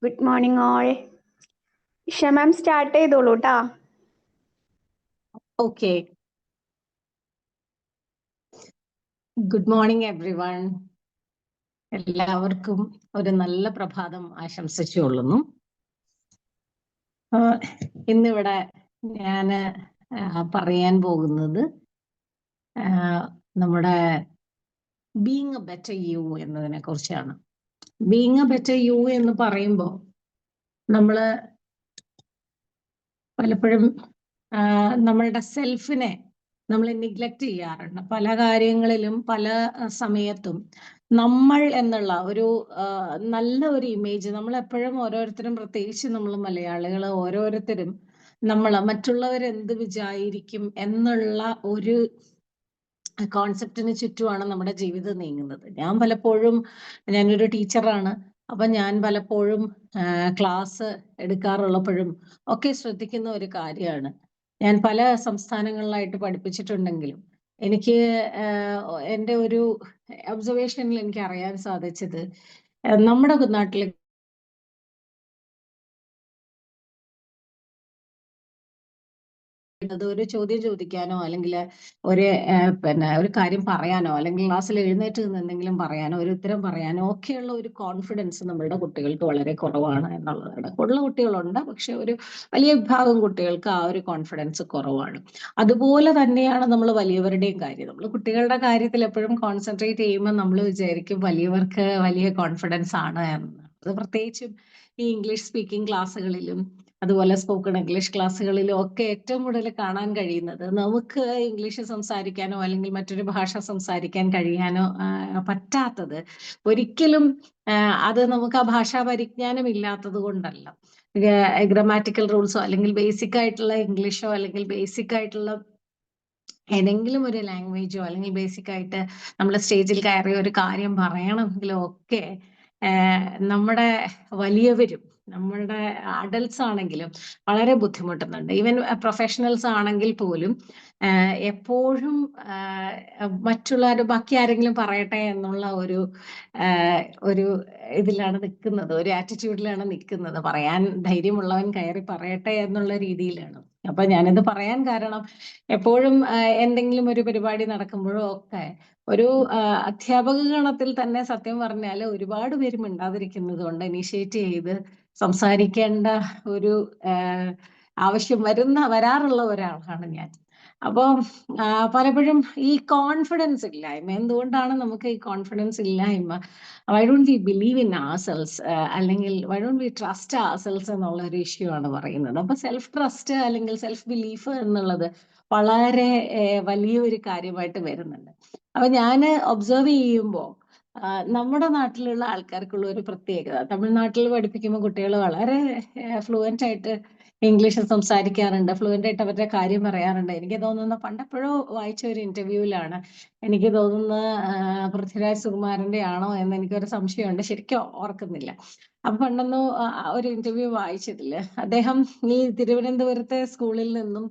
Good morning all. Isha ma'am start ചെയ്തോളൂ ട്ടാ. Okay. Good morning everyone. എല്ലാവർക്കും ഒരു നല്ല പ്രഭാതം ആശംസിച്ചുകൊള്ളുന്നു. ഇന്നിവിടെ ഞാൻ പറയാൻ പോകുന്നത് നമ്മുടെ ബീങ് എ ബെറ്റർ യു എന്നതിനെ കുറിച്ചാണ്. ബീങ് എ ബെറ്റർ യു എന്ന് പറയുമ്പോൾ നമ്മൾ പലപ്പോഴും നമ്മളുടെ സെൽഫിനെ നമ്മൾ നിഗ്ലക്റ്റ് ചെയ്യാറുണ്ട്. പല കാര്യങ്ങളിലും പല സമയത്തും നമ്മൾ എന്നുള്ള ഒരു നല്ല ഒരു ഇമേജ് നമ്മൾ എപ്പോഴും ഓരോരുത്തരും, പ്രത്യേകിച്ച് നമ്മൾ മലയാളികൾ ഓരോരുത്തരും നമ്മൾ മറ്റുള്ളവരെന്ത് വിചാരിക്കും എന്നുള്ള ഒരു കോൺസെപ്റ്റിന് ചുറ്റുമാണ് നമ്മുടെ ജീവിതം നീങ്ങുന്നത്. ഞാനൊരു ടീച്ചറാണ്. അപ്പൊ ഞാൻ പലപ്പോഴും ക്ലാസ് എടുക്കാറുള്ളപ്പോഴും ഒക്കെ ശ്രദ്ധിക്കുന്ന ഒരു കാര്യമാണ്, ഞാൻ പല സംസ്ഥാനങ്ങളിലായിട്ട് പഠിപ്പിച്ചിട്ടുണ്ടെങ്കിലും എനിക്ക് എൻ്റെ ഒരു ഒബ്സർവേഷനിൽ എനിക്ക് അറിയാൻ സാധിച്ചത്, നമ്മുടെ നാട്ടിലെ ഒരു ചോദ്യം ചോദിക്കാനോ അല്ലെങ്കിൽ ഒരു കാര്യം പറയാനോ അല്ലെങ്കിൽ ക്ലാസ്സിൽ എഴുന്നേറ്റ് നിന്ന് എന്തെങ്കിലും പറയാനോ ഒരു ഉത്തരം പറയാനോ ഒക്കെയുള്ള ഒരു കോൺഫിഡൻസ് നമ്മളുടെ കുട്ടികൾക്ക് വളരെ കുറവാണ് എന്നുള്ളതാണ്. ഉള്ള കുട്ടികളുണ്ട്, പക്ഷെ ഒരു വലിയ വിഭാഗം കുട്ടികൾക്ക് ആ ഒരു കോൺഫിഡൻസ് കുറവാണ്. അതുപോലെ തന്നെയാണ് നമ്മൾ വലിയവരുടെയും കാര്യം. നമ്മൾ കുട്ടികളുടെ കാര്യത്തിൽ എപ്പോഴും കോൺസെൻട്രേറ്റ് ചെയ്യുമ്പോൾ നമ്മൾ വിചാരിക്കും വലിയവർക്ക് വലിയ കോൺഫിഡൻസ് ആണ് എന്ന്. അത് പ്രത്യേകിച്ചും ഈ ഇംഗ്ലീഷ് സ്പീക്കിംഗ് ക്ലാസ്സുകളിലും അതുപോലെ സ്പോക്കൺ ഇംഗ്ലീഷ് ക്ലാസ്സുകളിലും ഒക്കെ ഏറ്റവും കൂടുതൽ കാണാൻ കഴിയുന്നത്, നമുക്ക് ഇംഗ്ലീഷ് സംസാരിക്കാനോ അല്ലെങ്കിൽ മറ്റൊരു ഭാഷ സംസാരിക്കാൻ കഴിയാനോ പറ്റാത്തത് ഒരിക്കലും അത് നമുക്ക് ആ ഭാഷാ പരിജ്ഞാനം ഇല്ലാത്തത് കൊണ്ടല്ല. ഗ്രാമാറ്റിക്കൽ റൂൾസോ അല്ലെങ്കിൽ ബേസിക് ആയിട്ടുള്ള ഇംഗ്ലീഷോ അല്ലെങ്കിൽ ബേസിക് ആയിട്ടുള്ള ഏതെങ്കിലും ഒരു ലാംഗ്വേജോ അല്ലെങ്കിൽ ബേസിക് ആയിട്ട് നമ്മൾ സ്റ്റേജിൽ കയറി ഒരു കാര്യം പറയണമെങ്കിലോ ഒക്കെ നമ്മുടെ വലിയവരും നമ്മളുടെ അഡൽട്സ് ആണെങ്കിലും വളരെ ബുദ്ധിമുട്ടുന്നുണ്ട്. ഈവൻ പ്രൊഫഷണൽസ് ആണെങ്കിൽ പോലും എപ്പോഴും ബാക്കി ആരെങ്കിലും പറയട്ടെ എന്നുള്ള ഒരു ഇതിലാണ് നിൽക്കുന്നത്, ഒരു ആറ്റിറ്റ്യൂഡിലാണ് നിൽക്കുന്നത്. പറയാൻ ധൈര്യമുള്ളവൻ കയറി പറയട്ടെ എന്നുള്ള രീതിയിലാണ്. അപ്പൊ ഞാനിത് പറയാൻ കാരണം, എപ്പോഴും എന്തെങ്കിലും ഒരു പരിപാടി നടക്കുമ്പോഴും ഒക്കെ ഒരു അധ്യാപക ഗണത്തിൽ തന്നെ സത്യം പറഞ്ഞാൽ ഒരുപാട് പേര് മിണ്ടാതിരിക്കുന്നത് കൊണ്ട് ഇനീഷ്യേറ്റ് ചെയ്ത് സംസാരിക്കേണ്ട ഒരു ആവശ്യം വരാറുള്ള ഒരാളാണ് ഞാൻ. അപ്പോൾ പലപ്പോഴും ഈ കോൺഫിഡൻസ് ഇല്ലായ്മ, എന്തുകൊണ്ടാണ് നമുക്ക് ഈ കോൺഫിഡൻസ് ഇല്ലായ്മ? Why don't we believe in ourselves, അല്ലെങ്കിൽ why don't we trust ourselves എന്നുള്ള ഒരു ഇഷ്യൂ ആണ് പറയുന്നത്. അപ്പൊ സെൽഫ് ട്രസ്റ്റ് അല്ലെങ്കിൽ സെൽഫ് ബിലീഫ് എന്നുള്ളത് വളരെ വലിയൊരു കാര്യമായിട്ട് വരുന്നുണ്ട്. അപ്പൊ ഞാൻ ഒബ്സർവ് ചെയ്യുമ്പോൾ നമ്മുടെ നാട്ടിലുള്ള ആൾക്കാർക്കുള്ള ഒരു പ്രത്യേകത, തമിഴ്നാട്ടിൽ പഠിപ്പിക്കുമ്പോൾ കുട്ടികൾ വളരെ ഫ്ലുവൻ്റ് ആയിട്ട് ഇംഗ്ലീഷ് സംസാരിക്കാറുണ്ട്, ഫ്ലുവൻ്റ് ആയിട്ട് അവരുടെ കാര്യം പറയാറുണ്ട്. എനിക്ക് തോന്നുന്ന പണ്ടെപ്പോഴോ വായിച്ച ഒരു ഇന്റർവ്യൂവിലാണ്, എനിക്ക് തോന്നുന്ന പൃഥ്വിരാജ് സുകുമാരന്റെ ആണോ എന്ന് എനിക്കൊരു സംശയമുണ്ട്, ശരിക്കും ഓർക്കുന്നില്ല. അപ്പൊ പണ്ടൊന്നും ഒരു ഇന്റർവ്യൂ വായിച്ചതില് അദ്ദേഹം ഈ തിരുവനന്തപുരത്തെ സ്കൂളിൽ നിന്നും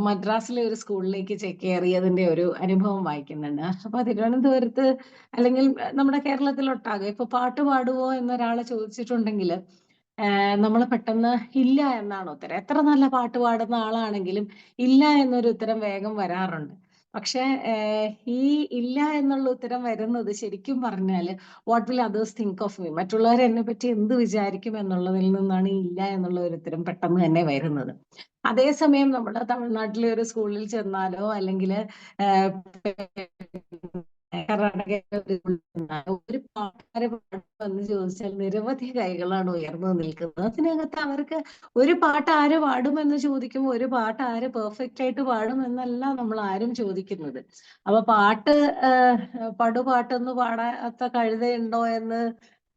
മദ്രാസിലെ ഒരു സ്കൂളിലേക്ക് ചേക്കേറിയതിന്റെ ഒരു അനുഭവം വായിക്കുന്നുണ്ട്. അപ്പൊ തിരുവനന്തപുരത്ത് അല്ലെങ്കിൽ നമ്മുടെ കേരളത്തിലൊട്ടാകെ ഇപ്പൊ പാട്ട് പാടുവോ എന്നൊരാളെ ചോദിച്ചിട്ടുണ്ടെങ്കിൽ നമ്മൾ പെട്ടെന്ന് ഇല്ല എന്നാണ് ഉത്തരം. എത്ര നല്ല പാട്ട് പാടുന്ന ആളാണെങ്കിലും ഇല്ല എന്നൊരു ഉത്തരം വേഗം വരാറുണ്ട്. പക്ഷെ ഈ ഇല്ല എന്നുള്ള ഉത്തരം വരുന്നത് ശരിക്കും പറഞ്ഞാൽ what will others think of me, മറ്റുള്ളവർ എന്നെ പറ്റി എന്ത് വിചാരിക്കും എന്നുള്ളതിൽ നിന്നാണ് ഈ ഇല്ല എന്നുള്ള ഒരു ഉത്തരം പെട്ടെന്ന് തന്നെ വരുന്നത്. അതേസമയം നമ്മുടെ തമിഴ്നാട്ടിലെ ഒരു സ്കൂളിൽ ചെന്നാലോ അല്ലെങ്കിൽ ഒരു പാട്ടുകാരെ പാടുമെന്ന് ചോദിച്ചാൽ നിരവധി കൈകളാണ് ഉയർന്നു നിൽക്കുന്നത്. അതിനകത്ത് അവർക്ക് ഒരു പാട്ട് ആര് പാടുമെന്ന് ചോദിക്കുമ്പോൾ ഒരു പാട്ട് ആര് പെർഫെക്റ്റ് ആയിട്ട് പാടുമെന്നല്ല നമ്മൾ ആരും ചോദിക്കുന്നത്. അപ്പൊ പടുപാട്ടൊന്ന് പാടാത്ത കഴുതയുണ്ടോ എന്ന്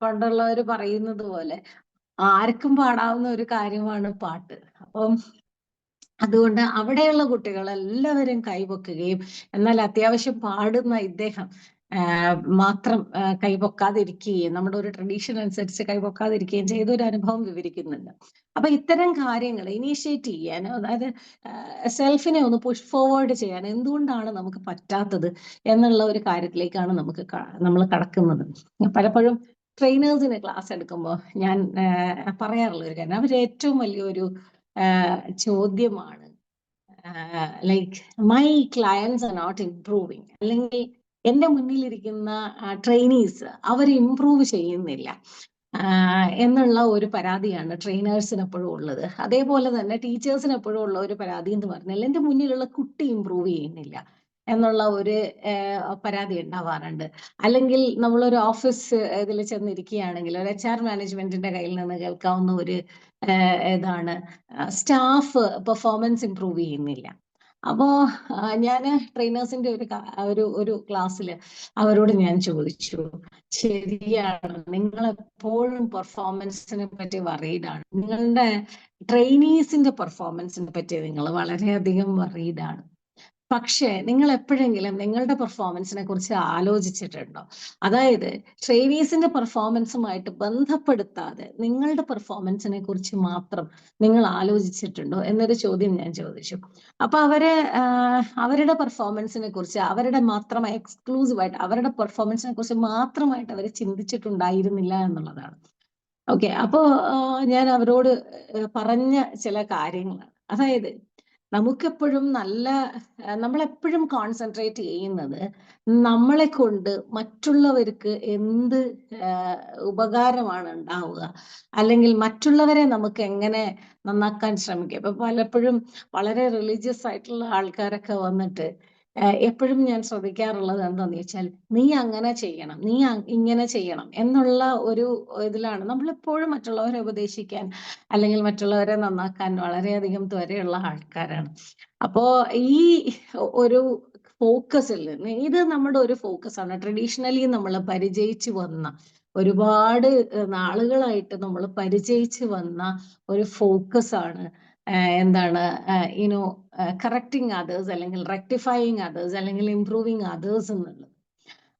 പണ്ടുള്ളവർ പറയുന്നത് പോലെ ആർക്കും പാടാവുന്ന ഒരു കാര്യമാണ് പാട്ട്. അപ്പം അതുകൊണ്ട് അവിടെയുള്ള കുട്ടികൾ എല്ലാവരും കൈപൊക്കുകയും, എന്നാൽ അത്യാവശ്യം പാടുന്ന ഇദ്ദേഹം മാത്രം കൈപൊക്കാതിരിക്കുകയും, നമ്മുടെ ഒരു ട്രഡീഷൻ അനുസരിച്ച് കൈപൊക്കാതിരിക്കുകയും ചെയ്ത ഒരു അനുഭവം വിവരിക്കുന്നുണ്ട്. അപ്പൊ ഇത്തരം കാര്യങ്ങൾ ഇനീഷ്യേറ്റ് ചെയ്യാൻ, അതായത് സെൽഫിനെ ഒന്ന് പുഷ് ഫോർവേഡ് ചെയ്യാൻ എന്തുകൊണ്ടാണ് നമുക്ക് പറ്റാത്തത് എന്നുള്ള ഒരു കാര്യത്തിലേക്കാണ് നമ്മൾ കടക്കുന്നത്. പലപ്പോഴും ട്രെയിനേഴ്സിന് ക്ലാസ് എടുക്കുമ്പോൾ ഞാൻ പറയാറുള്ള ഒരു കാര്യം, അവർ ഏറ്റവും വലിയൊരു ചോദ്യമാണ് like my clients are not improving, അല്ലെങ്കിൽ എൻ്റെ മുന്നിലിരിക്കുന്ന ട്രെയിനീസ് അവർ ഇംപ്രൂവ് ചെയ്യുന്നില്ല എന്നുള്ള ഒരു പരാതിയാണ് ട്രെയിനേഴ്സിന് എപ്പോഴും ഉള്ളത്. അതേപോലെ തന്നെ ടീച്ചേഴ്സിന് എപ്പോഴും ഉള്ള ഒരു പരാതി എന്ന് പറഞ്ഞാൽ എൻ്റെ മുന്നിലുള്ള കുട്ടി ഇംപ്രൂവ് ചെയ്യുന്നില്ല എന്നുള്ള ഒരു പരാതി ഉണ്ടാവാറുണ്ട്. അല്ലെങ്കിൽ നമ്മളൊരു ഓഫീസ് ഇതിൽ ചെന്നിരിക്കുകയാണെങ്കിൽ ഒരു HR മാനേജ്മെന്റിന്റെ കയ്യിൽ നിന്ന് കേൾക്കാവുന്ന ഒരു ഇതാണ് സ്റ്റാഫ് പെർഫോമൻസ് ഇംപ്രൂവ് ചെയ്യുന്നില്ല. അപ്പോ ഞാൻ ട്രെയിനേഴ്സിന്റെ ഒരു ക്ലാസ്സിൽ അവരോട് ഞാൻ ചോദിച്ചു, ശരിയാണ്, നിങ്ങൾ എപ്പോഴും പെർഫോമൻസിനെ പറ്റി വറീഡാണ്, നിങ്ങളുടെ ട്രെയിനീസിന്റെ പെർഫോമൻസിനെ പറ്റി നിങ്ങൾ വളരെയധികം വറീഡാണ്, പക്ഷേ നിങ്ങൾ എപ്പോഴെങ്കിലും നിങ്ങളുടെ പെർഫോമൻസിനെ കുറിച്ച് ആലോചിച്ചിട്ടുണ്ടോ? അതായത് ട്രെയിനീസിന്റെ പെർഫോമൻസുമായിട്ട് ബന്ധപ്പെടുത്താതെ നിങ്ങളുടെ പെർഫോമൻസിനെ കുറിച്ച് മാത്രം നിങ്ങൾ ആലോചിച്ചിട്ടുണ്ടോ എന്നൊരു ചോദ്യം ഞാൻ ചോദിച്ചു. അപ്പൊ അവരുടെ പെർഫോമൻസിനെ കുറിച്ച് അവരുടെ മാത്രമായി എക്സ്ക്ലൂസീവായിട്ട് അവരുടെ പെർഫോമൻസിനെ കുറിച്ച് മാത്രമായിട്ട് അവർ ചിന്തിച്ചിട്ടുണ്ടായിരുന്നില്ല എന്നുള്ളതാണ്. ഓക്കെ, അപ്പോ ഞാൻ അവരോട് പറഞ്ഞ ചില കാര്യങ്ങളാണ്. അതായത് നമുക്കെപ്പോഴും നമ്മളെപ്പോഴും കോൺസെൻട്രേറ്റ് ചെയ്യുന്നത് നമ്മളെ കൊണ്ട് മറ്റുള്ളവർക്ക് എന്ത് ഉപകാരമാണ് ഉണ്ടാവുക, അല്ലെങ്കിൽ മറ്റുള്ളവരെ നമുക്ക് എങ്ങനെ നന്നാക്കാൻ ശ്രമിക്കുക. ഇപ്പൊ പലപ്പോഴും വളരെ റിലീജിയസ് ആയിട്ടുള്ള ആൾക്കാരൊക്കെ വന്നിട്ട് എപ്പോഴും ഞാൻ ശ്രദ്ധിക്കാറുള്ളത് എന്താന്ന് വെച്ചാൽ, നീ അങ്ങനെ ചെയ്യണം, നീ ഇങ്ങനെ ചെയ്യണം എന്നുള്ള ഒരു ഇതിലാണ് നമ്മളെപ്പോഴും മറ്റുള്ളവരെ ഉപദേശിക്കാൻ അല്ലെങ്കിൽ മറ്റുള്ളവരെ നന്നാക്കാൻ വളരെയധികം ത്വരയുള്ള ആൾക്കാരാണ്. അപ്പോ ഈ ഒരു ഫോക്കസിൽ നിന്ന്, ഇത് നമ്മുടെ ഒരു ഫോക്കസാണ്, ട്രഡീഷണലി നമ്മൾ പരിചയിച്ചു വന്ന ഒരുപാട് നാളുകളായിട്ട് നമ്മൾ പരിചയിച്ചു വന്ന ഒരു ഫോക്കസ് ആണ് എന്താണ് കറക്റ്റിംഗ് അതേഴ്സ്, അല്ലെങ്കിൽ റെക്ടിഫൈയിങ് അതേഴ്സ്, അല്ലെങ്കിൽ ഇംപ്രൂവിങ് അതേഴ്സ് എന്നുള്ളത്.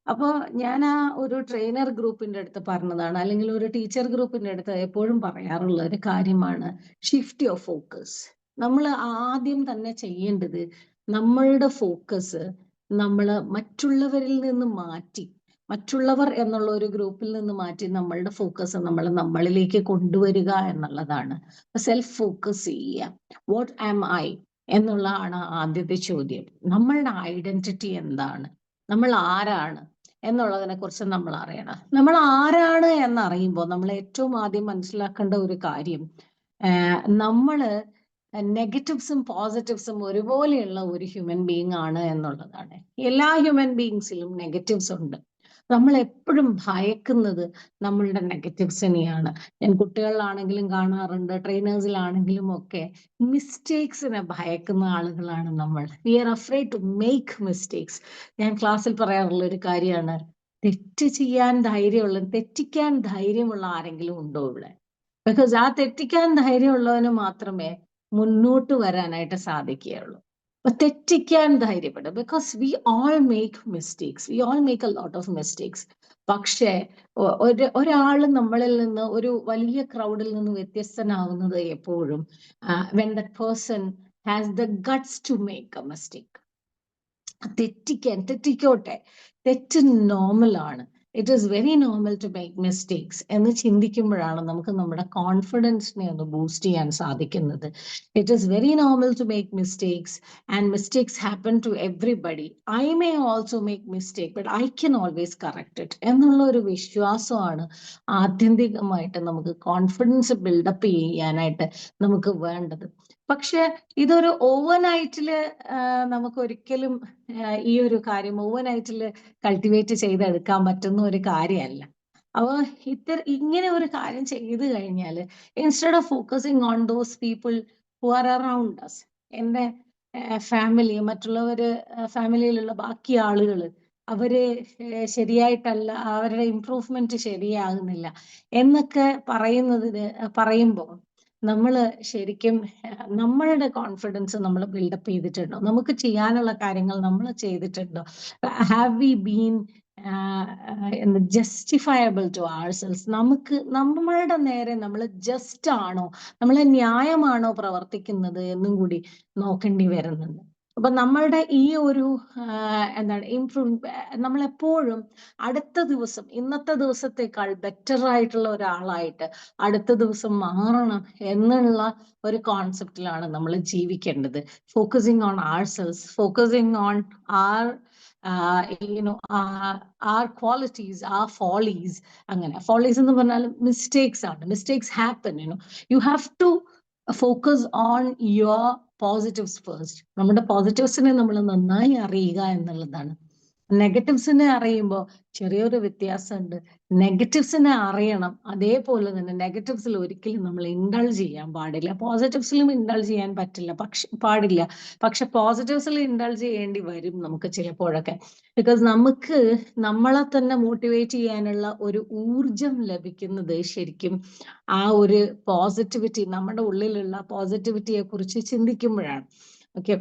അപ്പോൾ ഞാൻ ഒരു ട്രെയിനർ ഗ്രൂപ്പിന്റെ അടുത്ത് പറഞ്ഞതാണ്, അല്ലെങ്കിൽ ഒരു ടീച്ചർ ഗ്രൂപ്പിന്റെ അടുത്ത് എപ്പോഴും പറയാറുള്ള ഒരു കാര്യമാണ് ഷിഫ്റ്റ് യുവർ ഫോക്കസ്. നമ്മൾ ആദ്യം തന്നെ ചെയ്യേണ്ടത് നമ്മളുടെ ഫോക്കസ് നമ്മൾ മറ്റുള്ളവരിൽ നിന്ന് മാറ്റി, മറ്റുള്ളവർ എന്നുള്ള ഒരു ഗ്രൂപ്പിൽ നിന്ന് മാറ്റി നമ്മളുടെ ഫോക്കസ് നമ്മളിലേക്ക് കൊണ്ടുവരിക എന്നുള്ളതാണ്. സെൽഫ് ഫോക്കസ് ചെയ്യുക. വാട്ട് ആം ഐ എന്നുള്ളതാണ് ആദ്യത്തെ ചോദ്യം. നമ്മളുടെ ഐഡന്റിറ്റി എന്താണ്, നമ്മൾ ആരാണ് എന്നുള്ളതിനെ കുറിച്ച് നമ്മൾ അറിയണം. നമ്മൾ ആരാണ് എന്നറിയുമ്പോൾ നമ്മൾ ഏറ്റവും ആദ്യം മനസ്സിലാക്കേണ്ട ഒരു കാര്യം, നമ്മള് നെഗറ്റീവ്സും പോസിറ്റീവ്സും ഒരുപോലെയുള്ള ഒരു ഹ്യൂമൻ ബീങ് ആണ് എന്നുള്ളതാണ്. എല്ലാ ഹ്യൂമൻ ബീങ്സിലും നെഗറ്റീവ്സ് ഉണ്ട്. നമ്മൾ എപ്പോഴും ഭയക്കുന്നത് നമ്മളുടെ നെഗറ്റീവ്സിനെയാണ്. ഞാൻ കുട്ടികളിലാണെങ്കിലും കാണാറുണ്ട്, ട്രെയിനേഴ്സിലാണെങ്കിലും ഒക്കെ മിസ്റ്റേക്സിനെ ഭയക്കുന്ന ആളുകളാണ് നമ്മൾ. We are afraid to make mistakes. ഞാൻ ക്ലാസ്സിൽ പറയാറുള്ള ഒരു കാര്യമാണ്, തെറ്റിക്കാൻ ധൈര്യമുള്ള ആരെങ്കിലും ഉണ്ടോ ഇവിടെ? ബിക്കോസ് തെറ്റിക്കാൻ ധൈര്യമുള്ളവന് മാത്രമേ മുന്നോട്ട് വരാനായിട്ട് സാധിക്കുകയുള്ളൂ. അപ്പൊ തെറ്റിക്കാൻ ധൈര്യപ്പെടും. Because we all make mistakes, we all make a lot of mistakes. പക്ഷേ ഒരാൾ നമ്മളിൽ നിന്ന്, ഒരു വലിയ ക്രൗഡിൽ നിന്ന് വ്യത്യസ്തനാവുന്നത് എപ്പോഴും when that person has the guts to make a mistake. തെറ്റിക്കോട്ടെ, തെറ്റ് നോർമലാണ്, it is very normal to make mistakes എന്ന് ചിന്തിക്കുമ്പോഴാണ് നമുക്ക് നമ്മുടെ കോൺഫിഡൻസിനെ ഒന്ന് ബൂസ്റ്റ് ചെയ്യാൻ സാധിക്കുന്നത്. It is very normal to make mistakes and mistakes happen to everybody. I may also make mistake but I can always correct it എന്നുള്ള ഒരു വിശ്വാസമാണ് ആത്യന്തികമായിട്ട് നമുക്ക് കോൺഫിഡൻസ് ബിൽഡപ്പ് ചെയ്യാനായിട്ട് നമുക്ക് വേണ്ടത്. പക്ഷെ ഇതൊരു ഓവർനൈറ്റില് നമുക്ക് ഒരിക്കലും ഈ ഒരു കാര്യം ഓവർനൈറ്റിൽ കൾട്ടിവേറ്റ് ചെയ്തെടുക്കാൻ പറ്റുന്ന ഒരു കാര്യമല്ല. അപ്പോൾ ഇങ്ങനെ ഒരു കാര്യം ചെയ്തു കഴിഞ്ഞാൽ, instead of focusing on those people who are around us, എൻ്റെ ഫാമിലി, ഫാമിലിയിലുള്ള ബാക്കി ആളുകൾ, അവര് ശരിയായിട്ടല്ല, അവരുടെ ഇംപ്രൂവ്മെന്റ് ശരിയാകുന്നില്ല എന്നൊക്കെ പറയുമ്പോൾ നമ്മൾ ശരിക്കും നമ്മളുടെ കോൺഫിഡൻസ് നമ്മൾ ബിൽഡപ്പ് ചെയ്തിട്ടുണ്ടോ? നമുക്ക് ചെയ്യാനുള്ള കാര്യങ്ങൾ നമ്മൾ ചെയ്തിട്ടുണ്ടോ? Have we been justifiable to ourselves? നമ്മളുടെ നേരെ നമ്മൾ ജസ്റ്റ് ആണോ, നമ്മൾ ന്യായമാണോ പ്രവർത്തിക്കുന്നത് എന്നും കൂടി നോക്കേണ്ടി വരുന്നുണ്ട്. അപ്പൊ നമ്മളുടെ ഈ ഒരു എന്താണ് ഇംപ്രൂവ്, നമ്മളെപ്പോഴും അടുത്ത ദിവസം ഇന്നത്തെ ദിവസത്തേക്കാൾ ബെറ്റർ ആയിട്ടുള്ള ഒരാളായിട്ട് അടുത്ത ദിവസം മാറണം എന്നുള്ള ഒരു കോൺസെപ്റ്റിലാണ് നമ്മൾ ജീവിക്കേണ്ടത്. Focusing on ourselves, focusing on our our qualities, our follies. അങ്ങനെ ഫോളീസ് എന്ന് പറഞ്ഞാൽ മിസ്റ്റേക്സ് ആണ്. Mistakes happen, you have to focus on your positives first. നമ്മുടെ പോസിറ്റീവ്സിനെ നമ്മൾ നന്നായി അറിയുക എന്നുള്ളതാണ്. നെഗറ്റീവ്സിനെ അറിയുമ്പോൾ ചെറിയൊരു വ്യത്യാസമുണ്ട്. നെഗറ്റീവ്സിനെ അറിയണം, അതേപോലെ തന്നെ നെഗറ്റീവ്സിൽ ഒരിക്കലും നമ്മൾ ഇൻഡൾജ് ചെയ്യാൻ പാടില്ല. പോസിറ്റീവ്സിലും ഇൻഡൾജ് ചെയ്യാൻ പറ്റില്ല, പാടില്ല. പക്ഷെ പോസിറ്റീവ്സിൽ ഇൻഡൾജ് ചെയ്യേണ്ടി വരും നമുക്ക് ചിലപ്പോഴൊക്കെ. ബിക്കോസ് നമുക്ക് നമ്മളെ തന്നെ മോട്ടിവേറ്റ് ചെയ്യാനുള്ള ഒരു ഊർജം ലഭിക്കുന്നത് ശരിക്കും ആ ഒരു പോസിറ്റിവിറ്റി, നമ്മുടെ ഉള്ളിലുള്ള പോസിറ്റിവിറ്റിയെ കുറിച്ച് ചിന്തിക്കുമ്പോഴാണ്. ഓക്കെ,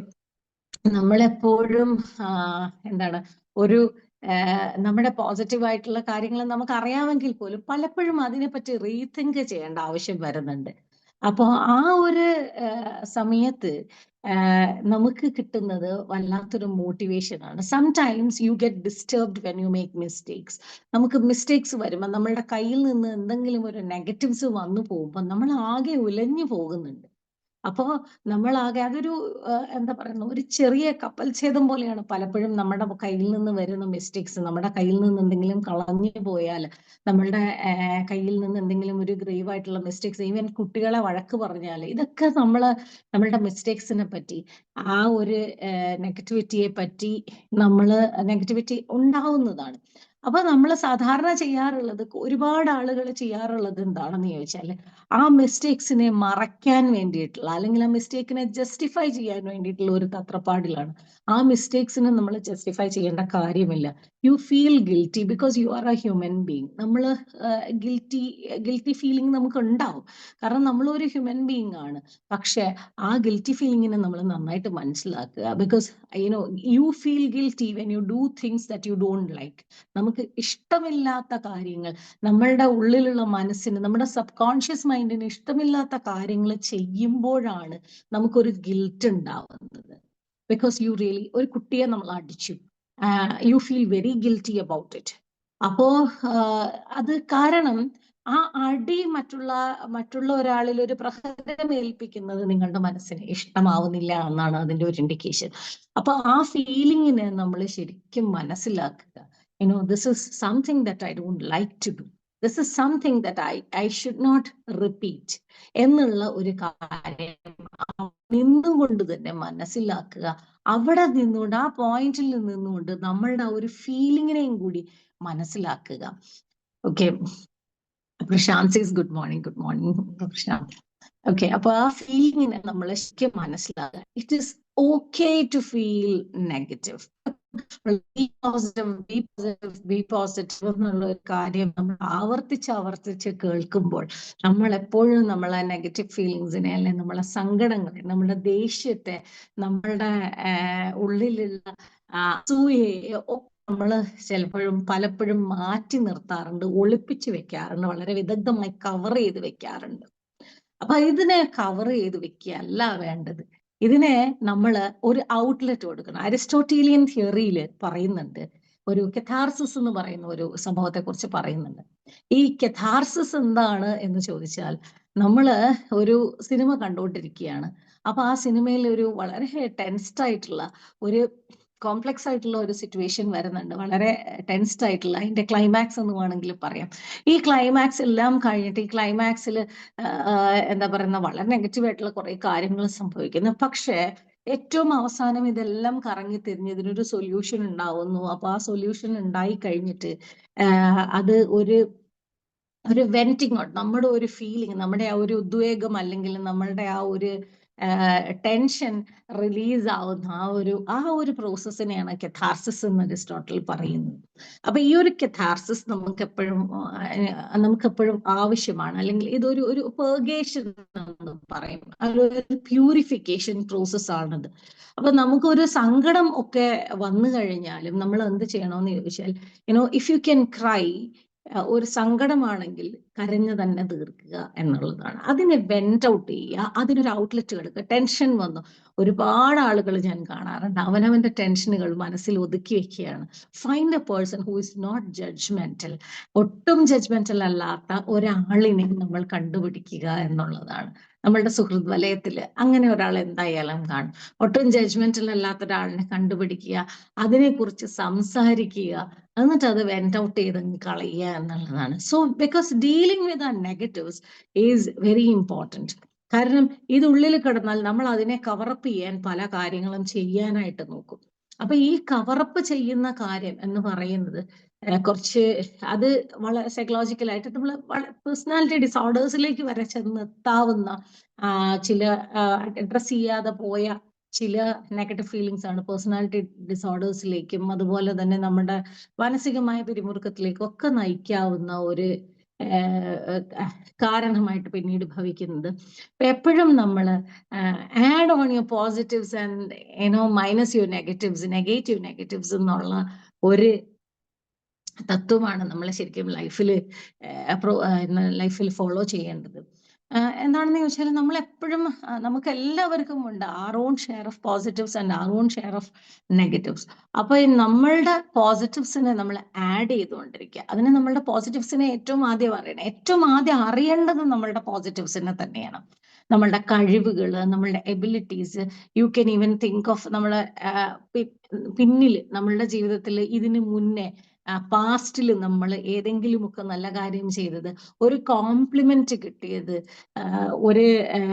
നമ്മളെപ്പോഴും എന്താണ് ഒരു നമ്മുടെ പോസിറ്റീവായിട്ടുള്ള കാര്യങ്ങൾ നമുക്ക് അറിയാമെങ്കിൽ പോലും പലപ്പോഴും അതിനെപ്പറ്റി റീതിങ്ക് ചെയ്യേണ്ട ആവശ്യം വരുന്നുണ്ട്. അപ്പോൾ ആ ഒരു സമയത്ത് നമുക്ക് കിട്ടുന്നത് വല്ലാത്തൊരു മോട്ടിവേഷൻ ആണ്. Sometimes you get disturbed when you make mistakes. നമുക്ക് മിസ്റ്റേക്സ് വരുമ്പോൾ നമ്മളുടെ കയ്യിൽ നിന്ന് എന്തെങ്കിലും ഒരു നെഗറ്റീവ്സ് വന്നു പോകുമ്പോൾ നമ്മൾ ആകെ ഉലഞ്ഞു പോകുന്നുണ്ട്. അപ്പോ നമ്മളാകെ അതൊരു എന്താ പറയുന്ന ഒരു ചെറിയ കപ്പൽ ഛേദം പോലെയാണ് പലപ്പോഴും നമ്മുടെ കയ്യിൽ നിന്ന് വരുന്ന മിസ്റ്റേക്സ്. നമ്മുടെ കയ്യിൽ നിന്ന് എന്തെങ്കിലും കളഞ്ഞു പോയാൽ, നമ്മളുടെ കയ്യിൽ നിന്ന് എന്തെങ്കിലും ഒരു ഗ്രേവ് ആയിട്ടുള്ള മിസ്റ്റേക്സ്, ഈവൻ കുട്ടികളെ വഴക്ക് പറഞ്ഞാൽ, ഇതൊക്കെ നമ്മളുടെ മിസ്റ്റേക്സിനെ പറ്റി, ആ ഒരു നെഗറ്റിവിറ്റിയെ പറ്റി നെഗറ്റിവിറ്റി ഉണ്ടാവുന്നതാണ്. അപ്പൊ നമ്മൾ സാധാരണ ചെയ്യാറുള്ളത്, ഒരുപാട് ആളുകൾ ചെയ്യാറുള്ളത് എന്താണെന്ന് ചോദിച്ചാൽ, ആ മിസ്റ്റേക്സിനെ മറയ്ക്കാൻ വേണ്ടിയിട്ടുള്ള, അല്ലെങ്കിൽ ആ മിസ്റ്റേക്കിനെ ജസ്റ്റിഫൈ ചെയ്യാൻ വേണ്ടിയിട്ടുള്ള ഒരു തത്രപ്പാടിലാണ്. ആ മിസ്റ്റേക്സിനെ നമ്മൾ ജസ്റ്റിഫൈ ചെയ്യേണ്ട കാര്യമില്ല. You feel guilty because you are A human being. നമ്മൾ ഗിൽറ്റി ഫീലിംഗ് നമുക്ക് ഉണ്ടാവും, കാരണം നമ്മൾ ഒരു ഹ്യൂമൻ ബീങ് ആണ്. പക്ഷെ ആ ഗിൽറ്റി ഫീലിങ്ങിനെ നമ്മൾ നന്നായിട്ട് മനസ്സിലാക്കുക. Because you feel guilty when you do things that you don't like. നമുക്ക് ഇഷ്ടമില്ലാത്ത കാര്യങ്ങൾ, നമ്മളുടെ ഉള്ളിലുള്ള മനസ്സിന്, നമ്മുടെ സബ് കോൺഷ്യസ് മൈൻഡിന് ഇഷ്ടമില്ലാത്ത കാര്യങ്ങൾ ചെയ്യുമ്പോഴാണ് നമുക്കൊരു ഗിൽറ്റ് ഉണ്ടാവുന്നത്. ബിക്കോസ് യു റിയലി, ഒരു കുട്ടിയെ നമ്മൾ അടിച്ചു, you feel very guilty about it. അപ്പോ അത് കാരണം ആ അടി മറ്റുള്ള ഒരാളിൽ ഒരു പ്രഹരം ഏൽപ്പിക്കുന്നത് നിങ്ങളുടെ മനസ്സിന് ഇഷ്ടമാവുന്നില്ല എന്നാണ് അതിന്റെ ഒരു ഇൻഡിക്കേഷൻ. അപ്പൊ ആ ഫീലിങ്ങിനെ നമ്മൾ ശരിക്കും മനസ്സിലാക്കുക. this is something that I don't like to do. This is something that I should not repeat എന്നുള്ള ഒരു കാര്യം നിന്നുകൊണ്ട് തന്നെ മനസ്സിലാക്കുക. അവിടെ നിന്നുകൊണ്ട്, ആ പോയിന്റിൽ നിന്നുകൊണ്ട് നമ്മളുടെ ആ ഒരു ഫീലിങ്ങിനെയും കൂടി മനസ്സിലാക്കുക. Okay, Prashant says good morning. Good morning Prashant. Okay, അപ്പൊ ആ ഫീലിങ്ങിനെ നമ്മൾ ശരിക്കും മനസ്സിലാക്കുക. It is okay to feel negative. Be positive എന്നുള്ള ഒരു കാര്യം നമ്മൾ ആവർത്തിച്ച് കേൾക്കുമ്പോൾ നമ്മൾ എപ്പോഴും നമ്മളെ നെഗറ്റീവ് ഫീലിങ്സിനെ, അല്ലെങ്കിൽ നമ്മളെ സങ്കടങ്ങളെ, നമ്മുടെ ദേഷ്യത്തെ, നമ്മളുടെ ഉള്ളിലുള്ള അസൂയയെ നമ്മൾ പലപ്പോഴും മാറ്റി നിർത്താറുണ്ട്, ഒളിപ്പിച്ച് വെക്കാറുണ്ട്, വളരെ വിദഗ്ധമായി കവർ ചെയ്ത് വെക്കാറുണ്ട്. അപ്പൊ ഇതിനെ കവർ ചെയ്ത് വെക്കുകയല്ല വേണ്ടത്. ഇതിനെ നമ്മൾ ഒരു ഔട്ട്ലെറ്റ് കൊടുക്കണം. അരിസ്റ്റോട്ടീലിയൻ തിയറിയിൽ പറയുന്നുണ്ട്, ഒരു കെഥാർസിസ് എന്ന് പറയുന്ന ഒരു സംഭവത്തെ കുറിച്ച് പറയുന്നുണ്ട്. ഈ കെഥാർസിസ് എന്താണ് എന്ന് ചോദിച്ചാൽ, നമ്മള് ഒരു സിനിമ കണ്ടുകൊണ്ടിരിക്കുകയാണ്. അപ്പൊ ആ സിനിമയിൽ ഒരു വളരെ ടെൻസ്ഡ് ആയിട്ടുള്ള, ഒരു കോംപ്ലക്സ് ആയിട്ടുള്ള ഒരു സിറ്റുവേഷൻ വരുന്നുണ്ട്, വളരെ ടെൻസ്ഡ് ആയിട്ടുള്ള, അതിന്റെ ക്ലൈമാക്സ് എന്ന് വേണമെങ്കിൽ പറയാം. ഈ ക്ലൈമാക്സ് എല്ലാം കഴിഞ്ഞിട്ട്, ഈ ക്ലൈമാക്സിൽ എന്താ പറയുന്ന, വളരെ നെഗറ്റീവ് ആയിട്ടുള്ള കുറെ കാര്യങ്ങൾ സംഭവിക്കുന്നു. പക്ഷേ ഏറ്റവും അവസാനം ഇതെല്ലാം കറങ്ങി തിരിഞ്ഞ് ഇതിനൊരു സൊല്യൂഷൻ ഉണ്ടാവുന്നു. അപ്പൊ ആ സൊല്യൂഷൻ ഉണ്ടായി കഴിഞ്ഞിട്ട് അത് ഒരു വെന്റിങ് ഔട്ട്, നമ്മുടെ ഒരു ഫീലിംഗ്, നമ്മുടെ ആ ഒരു ഉദ്വേഗം, അല്ലെങ്കിൽ നമ്മളുടെ ആ ഒരു ടെൻഷൻ റിലീസ് ആവുന്ന ആ ഒരു പ്രോസസ്സിനെയാണ് കെഥാർസിസ് എന്ന് അരിസ്റ്റോട്ടിൽ പറയുന്നത്. അപ്പൊ ഈ ഒരു കെഥാർസിസ് നമുക്കെപ്പോഴും ആവശ്യമാണ്. അല്ലെങ്കിൽ ഇതൊരു പെർഗേഷൻ എന്ന് പറയും, ഒരു പ്യൂരിഫിക്കേഷൻ പ്രോസസ് ആണത്. അപ്പൊ നമുക്കൊരു സങ്കടം ഒക്കെ വന്നു കഴിഞ്ഞാലും നമ്മൾ എന്ത് ചെയ്യണമെന്ന് ചോദിച്ചാൽ, ഇഫ് യു ക്യാൻ ക്രൈ, ഒരു സങ്കടമാണെങ്കിൽ കരഞ്ഞു തന്നെ തീർക്കുക എന്നുള്ളതാണ്. അതിനെ വെന്റ് ഔട്ട് ചെയ്യുക, അതിനൊരു ഔട്ട്ലെറ്റ് കൊടുക്കുക. ടെൻഷൻ വന്നു, ഒരുപാട് ആളുകൾ ഞാൻ കാണാറുണ്ട് അവനവന്റെ ടെൻഷനുകൾ മനസ്സിൽ ഒതുക്കി വെക്കുകയാണ്. Find a person who is not judgmental, ഒട്ടും ജഡ്ജ്മെന്റൽ അല്ലാത്ത ഒരാളിനെ നമ്മൾ കണ്ടുപിടിക്കുക എന്നുള്ളതാണ്. നമ്മളുടെ സുഹൃത്ത് വലയത്തിൽ അങ്ങനെ ഒരാൾ എന്തായാലും കാണും. ഒട്ടും ജഡ്ജ്മെന്റൽ അല്ലാത്ത ഒരാളിനെ കണ്ടുപിടിക്കുക, അതിനെക്കുറിച്ച് സംസാരിക്കുക, എന്നിട്ട് അത് വെന്റ് ഔട്ട് ചെയ്ത് കളയുക എന്നുള്ളതാണ്. സോ ബിക്കോസ് ഡീലിംഗ് വിത്ത് ആ നെഗറ്റീവ്സ് ഈസ് വെരി ഇമ്പോർട്ടൻറ്റ്. കാരണം ഇത് ഉള്ളിൽ കിടന്നാൽ നമ്മൾ അതിനെ കവറപ്പ് ചെയ്യാൻ പല കാര്യങ്ങളും ചെയ്യാനായിട്ട് നോക്കും. അപ്പൊ ഈ കവറപ്പ് ചെയ്യുന്ന കാര്യം എന്ന് പറയുന്നത് കുറച്ച് അത് വളരെ സൈക്കോളജിക്കലായിട്ട് നമ്മൾ പേഴ്സണാലിറ്റി ഡിസോർഡേഴ്സിലേക്ക് വരെ ചെന്നെത്താവുന്ന ചില അഡ്രസ് ചെയ്യാതെ പോയ ചില നെഗറ്റീവ് ഫീലിങ്സ് ആണ് പേഴ്സണാലിറ്റി ഡിസോർഡേഴ്സിലേക്കും അതുപോലെ തന്നെ നമ്മുടെ മാനസികമായ പിരിമുറുക്കത്തിലേക്കും ഒക്കെ നയിക്കാവുന്ന ഒരു കാരണമായിട്ട് പിന്നീട് ഭവിക്കുന്നത്. എപ്പോഴും നമ്മൾ add on your positives and minus your negative negatives എന്നുള്ള ഒരു തത്വമാണ് നമ്മൾ ശരിക്കും ലൈഫിൽ ഫോളോ ചെയ്യേണ്ടത്. എന്താണെന്ന് ചോദിച്ചാൽ നമ്മൾ എപ്പോഴും നമുക്ക് എല്ലാവർക്കും ഉണ്ട് R on share of positives and R on share of negatives. അപ്പൊ നമ്മളുടെ പോസിറ്റീവ്സിനെ നമ്മൾ ആഡ് ചെയ്തുകൊണ്ടിരിക്കുക. അതിന് നമ്മളുടെ പോസിറ്റീവ്സിനെ ഏറ്റവും ആദ്യം അറിയേണ്ടത് നമ്മളുടെ പോസിറ്റീവ്സിനെ തന്നെയാണ്. നമ്മളുടെ കഴിവുകൾ, നമ്മളുടെ abilities. You can even think of നമ്മളെ പിന്നിൽ നമ്മളുടെ ജീവിതത്തിൽ ഇതിന് മുന്നേ പാസ്റ്റിൽ നമ്മൾ ഏതെങ്കിലുമൊക്കെ നല്ല കാര്യം ചെയ്തത്, ഒരു കോംപ്ലിമെന്റ് കിട്ടിയത്, ഒരു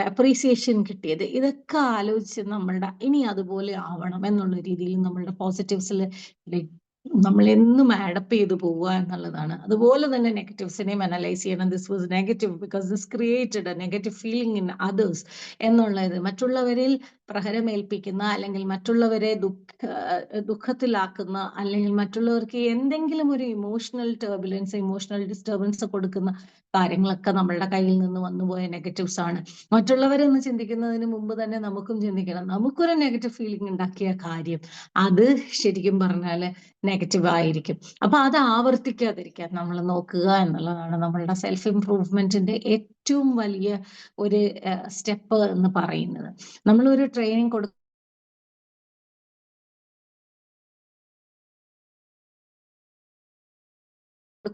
അപ്രീസിയേഷൻ കിട്ടിയത്, ഇതൊക്കെ ആലോചിച്ച് നമ്മളുടെ ഇനി അതുപോലെ ആവണം എന്നുള്ള രീതിയിൽ നമ്മളുടെ പോസിറ്റീവ്സിൽ നമ്മൾ എന്നും ആഡപ്പ് ചെയ്ത് പോവുക എന്നുള്ളതാണ്. അതുപോലെ തന്നെ നെഗറ്റീവ്സിനെയും അനലൈസ് ചെയ്യണം. This was negative because this created A negative feeling in others എന്നുള്ളത്. മറ്റുള്ളവരിൽ പ്രഹരമേൽപ്പിക്കുന്ന അല്ലെങ്കിൽ മറ്റുള്ളവരെ ദുഃഖത്തിലാക്കുന്ന അല്ലെങ്കിൽ മറ്റുള്ളവർക്ക് എന്തെങ്കിലും ഒരു ഇമോഷണൽ ടർബുലൻസ്, ഇമോഷണൽ ഡിസ്റ്റർബൻസ് കൊടുക്കുന്ന കാര്യങ്ങളൊക്കെ നമ്മളുടെ കയ്യിൽ നിന്ന് വന്നുപോയ നെഗറ്റീവ്സ് ആണ്. മറ്റുള്ളവരെന്ന് ചിന്തിക്കുന്നതിന് മുമ്പ് തന്നെ നമുക്കും ചിന്തിക്കണം, നമുക്കൊരു നെഗറ്റീവ് ഫീലിംഗ് ഉണ്ടാക്കിയ കാര്യം അത് ശരിക്കും പറഞ്ഞാൽ നെഗറ്റീവ് ആയിരിക്കും. അപ്പൊ അത് ആവർത്തിക്കാതിരിക്കാൻ നമ്മൾ നോക്കുക എന്നുള്ളതാണ് നമ്മളുടെ സെൽഫ് ഇംപ്രൂവ്മെന്റിന്റെ ഏറ്റവും വലിയ ഒരു സ്റ്റെപ്പ് എന്ന് പറയുന്നത്. നമ്മളൊരു training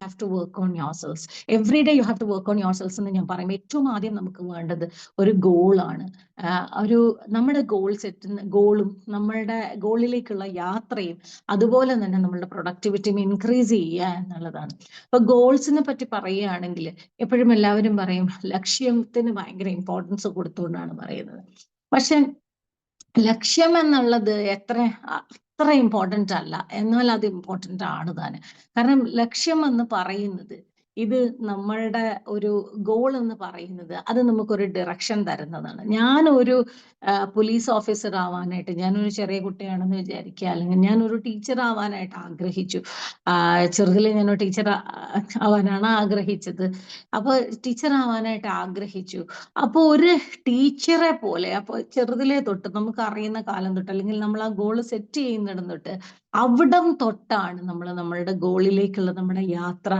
have to work on yourselves. Every day you have to work on yourselves എന്ന് ഞാൻ പറയും. ഏറ്റവും ആദ്യം നമുക്ക് വേണ്ടത് ഒരു ഗോളാണ്. നമ്മുടെ ഗോളും നമ്മളുടെ ഗോളിലേക്കുള്ള യാത്രയും അതുപോലെ തന്നെ നമ്മളുടെ പ്രൊഡക്ടിവിറ്റിയും ഇൻക്രീസ് ചെയ്യുക എന്നുള്ളതാണ്. അപ്പൊ ഗോൾസിനെ പറ്റി പറയുകയാണെങ്കിൽ എപ്പോഴും എല്ലാവരും പറയും ലക്ഷ്യത്തിന് ഭയങ്കര ഇമ്പോർട്ടൻസ് കൊടുത്തുകൊണ്ടാണ് പറയുന്നത്. പക്ഷെ ലക്ഷ്യം എന്നുള്ളത് അത്ര ഇമ്പോർട്ടൻ്റ് അല്ല, എന്നാൽ അത് ഇമ്പോർട്ടൻ്റ് ആണ് താൻ. കാരണം ലക്ഷ്യം എന്ന് പറയുന്നത്, ഇത് നമ്മളുടെ ഒരു ഗോൾ എന്ന് പറയുന്നത് അത് നമുക്കൊരു ഡിറക്ഷൻ തരുന്നതാണ്. ഞാനൊരു പോലീസ് ഓഫീസർ ആവാനായിട്ട്, ഞാനൊരു ചെറിയ കുട്ടിയാണെന്ന് വിചാരിക്കുക, അല്ലെങ്കിൽ ഞാനൊരു ടീച്ചർ ആവാനായിട്ട് ആഗ്രഹിച്ചു. ചെറുതിൽ ഞാനൊരു ടീച്ചർ ആവാനാണ് ആഗ്രഹിച്ചത്. അപ്പോൾ ടീച്ചർ ആവാനായിട്ട് ആഗ്രഹിച്ചു. അപ്പോൾ ഒരു ടീച്ചറെ പോലെ അപ്പോൾ ചെറുതിലെ തൊട്ട് നമുക്ക് അറിയുന്ന കാലം തൊട്ട് അല്ലെങ്കിൽ നമ്മൾ ആ ഗോള് സെറ്റ് ചെയ്യുന്നിടം തൊട്ട് അവിടം തൊട്ടാണ് നമ്മൾ നമ്മളുടെ ഗോളിലേക്കുള്ള നമ്മുടെ യാത്ര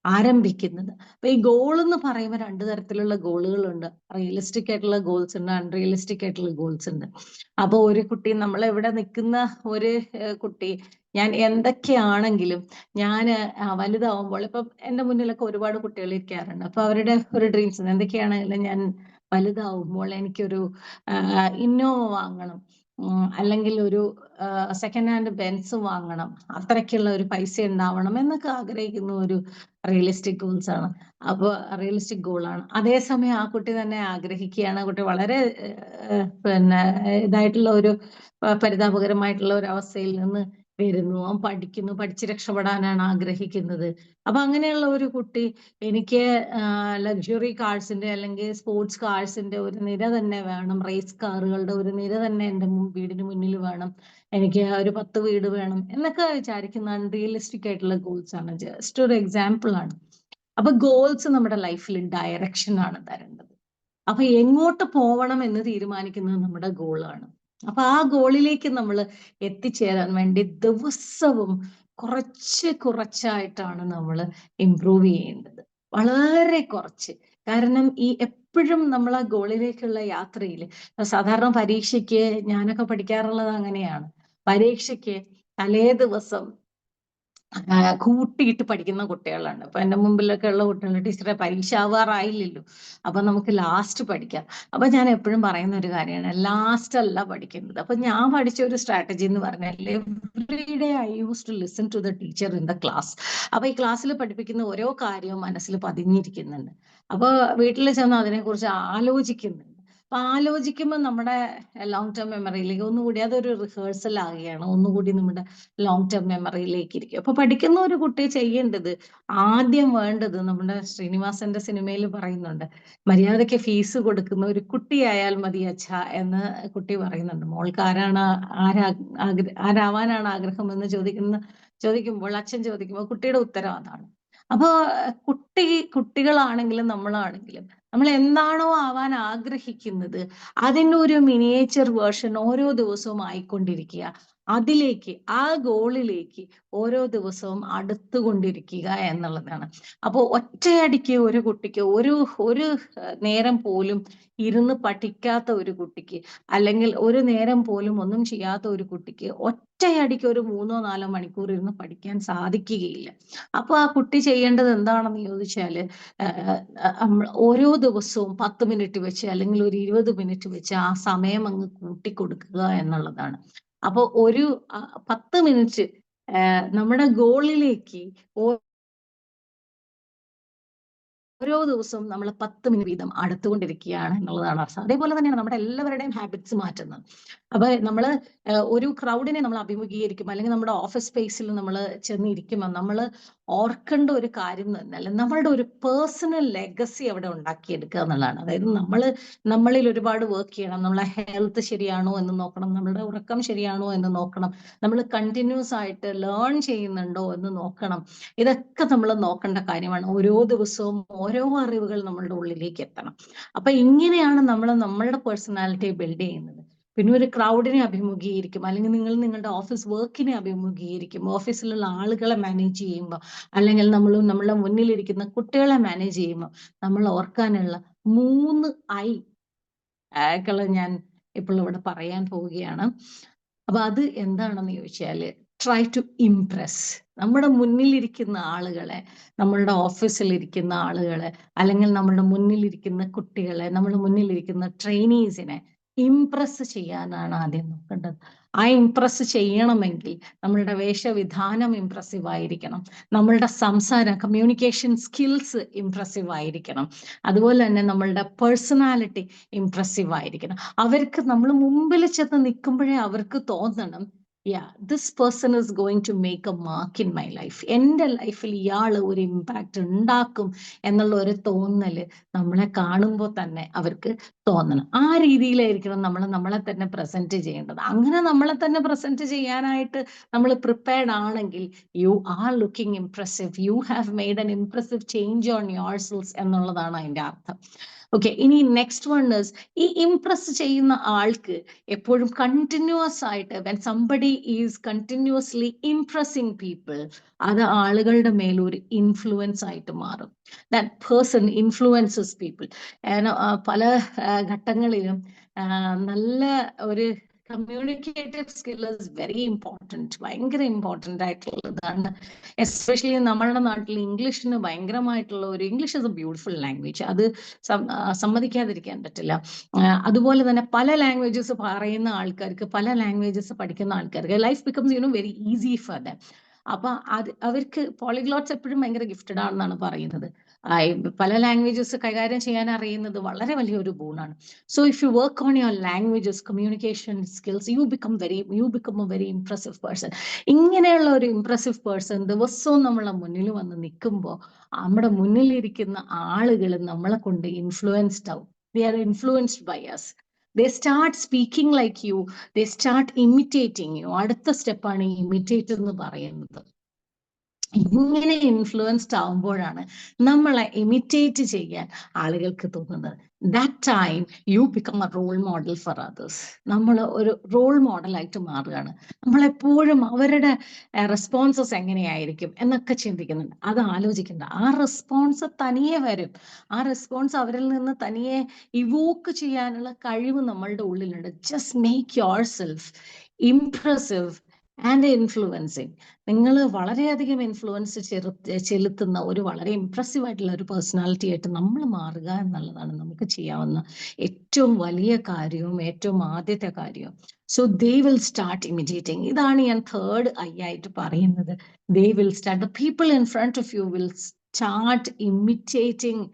ആരംഭിക്കുന്നത്. അപ്പൊ ഈ ഗോൾ എന്ന് പറയുമ്പോൾ 2 തരത്തിലുള്ള ഗോളുകളുണ്ട്. റിയലിസ്റ്റിക് ആയിട്ടുള്ള ഗോൾസ് ഉണ്ട്, അൺറിയലിസ്റ്റിക് ആയിട്ടുള്ള ഗോൾസ് ഉണ്ട്. അപ്പൊ ഒരു കുട്ടി, നമ്മൾ എവിടെ നിൽക്കുന്ന ഒരു കുട്ടി, ഞാൻ എന്തൊക്കെയാണെങ്കിലും ഞാൻ വലുതാവുമ്പോൾ, ഇപ്പൊ എന്റെ മുന്നിലൊക്കെ ഒരുപാട് കുട്ടികൾ ഇരിക്കാറുണ്ട്. അപ്പൊ അവരുടെ ഒരു ഡ്രീംസ് എന്തൊക്കെയാണെങ്കിലും, ഞാൻ വലുതാവുമ്പോൾ എനിക്കൊരു ഇന്നോവ വാങ്ങണം, അല്ലെങ്കിൽ ഒരു സെക്കൻഡ് ഹാൻഡ് ബെൻസ് വാങ്ങണം, അത്രയ്ക്കുള്ള ഒരു പൈസ ഉണ്ടാവണം എന്നൊക്കെ ആഗ്രഹിക്കുന്ന ഒരു റിയലിസ്റ്റിക് ഗോൾസ് ആണ്. അപ്പോൾ റിയലിസ്റ്റിക് ഗോളാണ്. അതേസമയം ആ കുട്ടി തന്നെ ആഗ്രഹിക്കുകയാണ്, കുട്ടി വളരെ ഇതായിട്ടുള്ള ഒരു പരിതാപകരമായിട്ടുള്ള ഒരു അവസ്ഥയിൽ നിന്ന് വരുന്നു, അവൻ പഠിക്കുന്നു, പഠിച്ച് രക്ഷപ്പെടാനാണ് ആഗ്രഹിക്കുന്നത്. അപ്പൊ അങ്ങനെയുള്ള ഒരു കുട്ടി, എനിക്ക് ലക്ഷറി കാർസിന്റെ അല്ലെങ്കിൽ സ്പോർട്സ് കാർസിന്റെ ഒരു നിര തന്നെ വേണം, റേസ് കാറുകളുടെ ഒരു നിര തന്നെ എൻ്റെ വീടിന് മുന്നിൽ വേണം, എനിക്ക് ഒരു 10 വീട് വേണം എന്നൊക്കെ വിചാരിക്കുന്ന അൺറിയലിസ്റ്റിക് ആയിട്ടുള്ള ഗോൾസ് ആണ്. ജസ്റ്റ് ഒരു എക്സാമ്പിൾ ആണ്. അപ്പൊ ഗോൾസ് നമ്മുടെ ലൈഫിൽ ഡയറക്ഷൻ ആണ് തരേണ്ടത്. അപ്പൊ എങ്ങോട്ട് പോവണം എന്ന് തീരുമാനിക്കുന്നത് നമ്മുടെ ഗോളാണ്. അപ്പൊ ആ ഗോളിലേക്ക് നമ്മൾ എത്തിച്ചേരാൻ വേണ്ടി ദിവസവും കുറച്ചായിട്ടാണ് നമ്മൾ ഇംപ്രൂവ് ചെയ്യേണ്ടത്. വളരെ കുറച്ച്. കാരണം ഈ എപ്പോഴും നമ്മൾ ആ ഗോളിലേക്കുള്ള യാത്രയിൽ സാധാരണ പരീക്ഷയ്ക്ക് ഞാനൊക്കെ പഠിക്കാറുള്ളത് അങ്ങനെയാണ്. പരീക്ഷയ്ക്ക് തലേ ദിവസം കൂട്ടിയിട്ട് പഠിക്കുന്ന കുട്ടികളാണ്. അപ്പൊ എന്റെ മുമ്പിലൊക്കെ ഉള്ള കുട്ടികൾ, ടീച്ചറെ പരീക്ഷ ആവാറായില്ലല്ലോ, അപ്പൊ നമുക്ക് ലാസ്റ്റ് പഠിക്കാം. അപ്പൊ ഞാൻ എപ്പോഴും പറയുന്ന ഒരു കാര്യമാണ്, ലാസ്റ്റ് അല്ല പഠിക്കുന്നത്. അപ്പൊ ഞാൻ പഠിച്ച ഒരു സ്ട്രാറ്റജി എന്ന് പറഞ്ഞാൽ every day I use to listen to the teacher in the class. അപ്പൊ ഈ ക്ലാസ്സിൽ പഠിപ്പിക്കുന്ന ഓരോ കാര്യവും മനസ്സിൽ പതിഞ്ഞിരിക്കുന്നുണ്ട്. അപ്പൊ വീട്ടിൽ ചെന്ന് അതിനെക്കുറിച്ച് ആലോചിക്കുന്നുണ്ട്. അപ്പൊ ആലോചിക്കുമ്പോൾ നമ്മുടെ ലോങ് ടേം മെമ്മറിയിലേക്ക് ഒന്നുകൂടി അതൊരു റിഹേഴ്സൽ ആകുകയാണ്, ഒന്നുകൂടി നമ്മുടെ ലോങ് ടേം മെമ്മറിയിലേക്ക് ഇരിക്കും. അപ്പൊ പഠിക്കുന്ന ഒരു കുട്ടി ചെയ്യേണ്ടത്, ആദ്യം വേണ്ടത്, നമ്മുടെ ശ്രീനിവാസന്റെ സിനിമയിൽ പറയുന്നുണ്ട്, മര്യാദയ്ക്ക് ഫീസ് കൊടുക്കുന്ന ഒരു കുട്ടിയായാൽ മതി അച്ഛ എന്ന് കുട്ടി പറയുന്നുണ്ട്. മോൾക്ക് ആരാവാനാണ് ആഗ്രഹം എന്ന് ചോദിക്കുമ്പോൾ അച്ഛൻ ചോദിക്കുമ്പോൾ കുട്ടിയുടെ ഉത്തരം അതാണ്. അപ്പൊ കുട്ടികളാണെങ്കിലും നമ്മളാണെങ്കിലും നമ്മൾ എന്താണോ ആവാൻ ആഗ്രഹിക്കുന്നത് അതിൻ്റെ ഒരു മിനിയേച്ചർ വേർഷൻ ഓരോ ദിവസവും ആയിക്കൊണ്ടിരിക്കുക. അതിലേക്ക്, ആ ഗോളിലേക്ക് ഓരോ ദിവസവും അടുത്തുകൊണ്ടിരിക്കുക എന്നുള്ളതാണ്. അപ്പോൾ ഒറ്റയടിക്ക് ഒരു കുട്ടിക്ക് ഒരു നേരം പോലും ഇരുന്ന് പഠിക്കാത്ത ഒരു കുട്ടിക്ക്, അല്ലെങ്കിൽ ഒരു നേരം പോലും ഒന്നും ചെയ്യാത്ത ഒരു കുട്ടിക്ക് ഒറ്റയടിക്ക് ഒരു 3-4 മണിക്കൂർ ഇരുന്ന് പഠിക്കാൻ സാധിക്കുകയില്ല. അപ്പൊ ആ കുട്ടി ചെയ്യേണ്ടത് എന്താണെന്ന് ചോദിച്ചാല്, ഓരോ ദിവസവും 10 മിനിറ്റ് വെച്ച് അല്ലെങ്കിൽ ഒരു 20 മിനിറ്റ് വെച്ച് ആ സമയം അങ്ങ് കൂട്ടിക്കൊടുക്കുക എന്നുള്ളതാണ്. അപ്പൊ ഒരു 10 മിനിറ്റ് നമ്മുടെ ഗോളിലേക്ക് ഓരോ ദിവസവും നമ്മൾ 10 മിനിറ്റ് വീതം അടുത്തുകൊണ്ടിരിക്കുകയാണ് എന്നുള്ളതാണ് അർത്ഥം. അതേപോലെ തന്നെയാണ് നമ്മുടെ എല്ലാവരുടെയും ഹാബിറ്റ്സ് മാറ്റുന്നത്. അപ്പൊ നമ്മൾ ഒരു ക്രൗഡിനെ നമ്മൾ അഭിമുഖീകരിക്കും, അല്ലെങ്കിൽ നമ്മുടെ ഓഫീസ് സ്പേസിൽ നമ്മൾ ചെന്നിരിക്കുമ്പോൾ നമ്മൾ ഓർക്കേണ്ട ഒരു കാര്യം എന്ന് പറഞ്ഞാൽ നമ്മളുടെ ഒരു പേഴ്സണൽ ലെഗസി അവിടെ ഉണ്ടാക്കിയെടുക്കുക എന്നുള്ളതാണ്. അതായത് നമ്മളിൽ ഒരുപാട് വർക്ക് ചെയ്യണം, നമ്മളെ ഹെൽത്ത് ശരിയാണോ എന്ന് നോക്കണം, നമ്മളുടെ ഉറക്കം ശരിയാണോ എന്ന് നോക്കണം, നമ്മൾ കണ്ടിന്യൂസ് ആയിട്ട് ലേൺ ചെയ്യുന്നുണ്ടോ എന്ന് നോക്കണം. ഇതൊക്കെ നമ്മൾ നോക്കേണ്ട കാര്യമാണ്. ഓരോ ദിവസവും ഓരോ അറിവുകൾ നമ്മളുടെ ഉള്ളിലേക്ക് എത്തണം. അപ്പൊ ഇങ്ങനെയാണ് നമ്മൾ നമ്മളുടെ പേഴ്സണാലിറ്റി ബിൽഡ് ചെയ്യുന്നത്. പിന്നെ ഒരു ക്രൗഡിനെ അഭിമുഖീകരിക്കും, അല്ലെങ്കിൽ നിങ്ങൾ നിങ്ങളുടെ ഓഫീസ് വർക്കിനെ അഭിമുഖീകരിക്കും, ഓഫീസിലുള്ള ആളുകളെ മാനേജ് ചെയ്യുമ്പോൾ, അല്ലെങ്കിൽ നമ്മളുടെ മുന്നിലിരിക്കുന്ന കുട്ടികളെ മാനേജ് ചെയ്യുമ്പോൾ നമ്മൾ ഓർക്കാനുള്ള 3 ഐകള് ഞാൻ ഇപ്പോൾ ഇവിടെ പറയാൻ പോവുകയാണ്. അപ്പൊ അത് എന്താണെന്ന് ചോദിച്ചാല്, ട്രൈ ടു ഇംപ്രസ്. നമ്മുടെ മുന്നിലിരിക്കുന്ന ആളുകളെ, നമ്മളുടെ ഓഫീസിലിരിക്കുന്ന ആളുകളെ, അല്ലെങ്കിൽ നമ്മുടെ മുന്നിലിരിക്കുന്ന കുട്ടികളെ, നമ്മുടെ മുന്നിലിരിക്കുന്ന ട്രെയിനീസിനെ ഇംപ്രസ് ചെയ്യാനാണ് ആദ്യം നോക്കേണ്ടത്. ആ ഇംപ്രസ് ചെയ്യണമെങ്കിൽ നമ്മളുടെ വേഷവിധാനം ഇംപ്രസീവ് ആയിരിക്കണം, നമ്മളുടെ സംസാരം, കമ്മ്യൂണിക്കേഷൻ സ്കിൽസ് ഇംപ്രസീവ് ആയിരിക്കണം, അതുപോലെ തന്നെ നമ്മളുടെ പേഴ്സണാലിറ്റി ഇംപ്രസീവ് ആയിരിക്കണം. അവർക്ക് നമ്മൾ മുമ്പിൽ ചെന്ന് നിൽക്കുമ്പോഴേ അവർക്ക് തോന്നണം, this person is going to make a mark in my life. എൻ്റെ ലൈഫിൽ ഇയാൾ ഒരു ഇമ്പാക്റ്റ് ഉണ്ടാക്കും എന്നുള്ള ഒരു തോന്നല് നമ്മളെ കാണുമ്പോൾ തന്നെ അവർക്ക് തോന്നണം. ആ രീതിയിലായിരിക്കണം നമ്മളെ തന്നെ പ്രസന്റ് ചെയ്യേണ്ടത്. അങ്ങനെ നമ്മളെ തന്നെ പ്രസന്റ് ചെയ്യാനായിട്ട് നമ്മൾ പ്രിപ്പയർഡ് ആണെങ്കിൽ, you are looking impressive, you have made an impressive change on your self എന്നുള്ളതാണ് അതിൻ്റെ അർത്ഥം. ഓക്കെ, ഇനി നെക്സ്റ്റ് വൺ ഇസ്, ഈ ഇംപ്രസ് ചെയ്യുന്ന ആൾക്ക് എപ്പോഴും കണ്ടിന്യൂസ് ആയിട്ട്, when somebody is continuously ഇംപ്രസിങ് people, അത് ആളുകളുടെ മേലൊരു ഇൻഫ്ലുവൻസ് ആയിട്ട് മാറും. That person influences people. പല ഘട്ടങ്ങളിലും നല്ല ഒരു communicative skill is very important, ഭയങ്കര ഇമ്പോർട്ടൻ്റ് ആയിട്ടുള്ളതാണ്. എസ്പെഷ്യലി നമ്മളുടെ നാട്ടിൽ ഇംഗ്ലീഷിന് ഭയങ്കരമായിട്ടുള്ള ഒരു, English is A beautiful language, അത് സമ്മതിക്കാതിരിക്കാൻ പറ്റില്ല. അതുപോലെ തന്നെ പല ലാംഗ്വേജസ് പറയുന്ന ആൾക്കാർക്ക്, പല ലാംഗ്വേജസ് പഠിക്കുന്ന ആൾക്കാർക്ക് life becomes very easy for them. അപ്പൊ അവർക്ക് പോളിഗ്ലോട്ട്സ് എപ്പോഴും ഭയങ്കര ഗിഫ്റ്റഡ് ആണെന്നാണ് പറയുന്നത്. പല ലാംഗ്വേജസ് കൈകാര്യം ചെയ്യാൻ അറിയുന്നത് വളരെ വലിയൊരു ഗുണമാണ്. So if you work on your languages, communication skills, U become a very impressive person. ഇങ്ങനെയുള്ള ഒരു ഇംപ്രസീവ് പേഴ്സൺ ദിവസവും നമ്മളെ മുന്നിൽ വന്ന് നിൽക്കുമ്പോൾ നമ്മുടെ മുന്നിലിരിക്കുന്ന ആളുകൾ നമ്മളെ കൊണ്ട് ഇൻഫ്ലുവൻസ്ഡ് ആവും. They are influenced by us. They start speaking like you. They start imitating you. അടുത്ത സ്റ്റെപ്പാണ് ഇമിറ്റേറ്റ് എന്ന് പറയുന്നത്. ഇങ്ങനെ ഇൻഫ്ലുവൻസ്ഡ് ആവുമ്പോഴാണ് നമ്മളെ ഇമിറ്റേറ്റ് ചെയ്യാൻ ആളുകൾക്ക് തോന്നുന്നത്. That time you become a role model for others. നമ്മൾ ഒരു റോൾ മോഡലായിട്ട് മാറുകയാണ്. നമ്മളെപ്പോഴും അവരുടെ റെസ്പോൺസസ് എങ്ങനെയായിരിക്കും എന്നൊക്കെ ചിന്തിക്കുന്നുണ്ട്. അത് ആലോചിക്കണ്ട. ആ റെസ്പോൺസ് തനിയെ വരും. ആ റെസ്പോൺസ് അവരിൽ നിന്ന് തനിയെ ഇവോക്ക് ചെയ്യാനുള്ള കഴിവ് നമ്മളുടെ ഉള്ളിലുണ്ട്. Just make your self impressive and influencing. നിങ്ങൾ വളരെയധികം ഇൻഫ്ലുവൻസ് ചെലുത്തുന്ന ഒരു വളരെ ഇംപ്രസീവ് ആയിട്ടുള്ള ഒരു പേഴ്സണാലിറ്റി ആയിട്ട് നമ്മൾ മാറുക എന്നുള്ളതാണ് നമുക്ക് ചെയ്യാവുന്ന ഏറ്റവും വലിയ കാര്യവും ഏറ്റവും ആദ്യത്തെ കാര്യവും. So they will start imitating. ഇതാണ് ഞാൻ തേർഡ് ഐ ആയിട്ട് പറയുന്നത്. They will start, the people in front of you will start imitating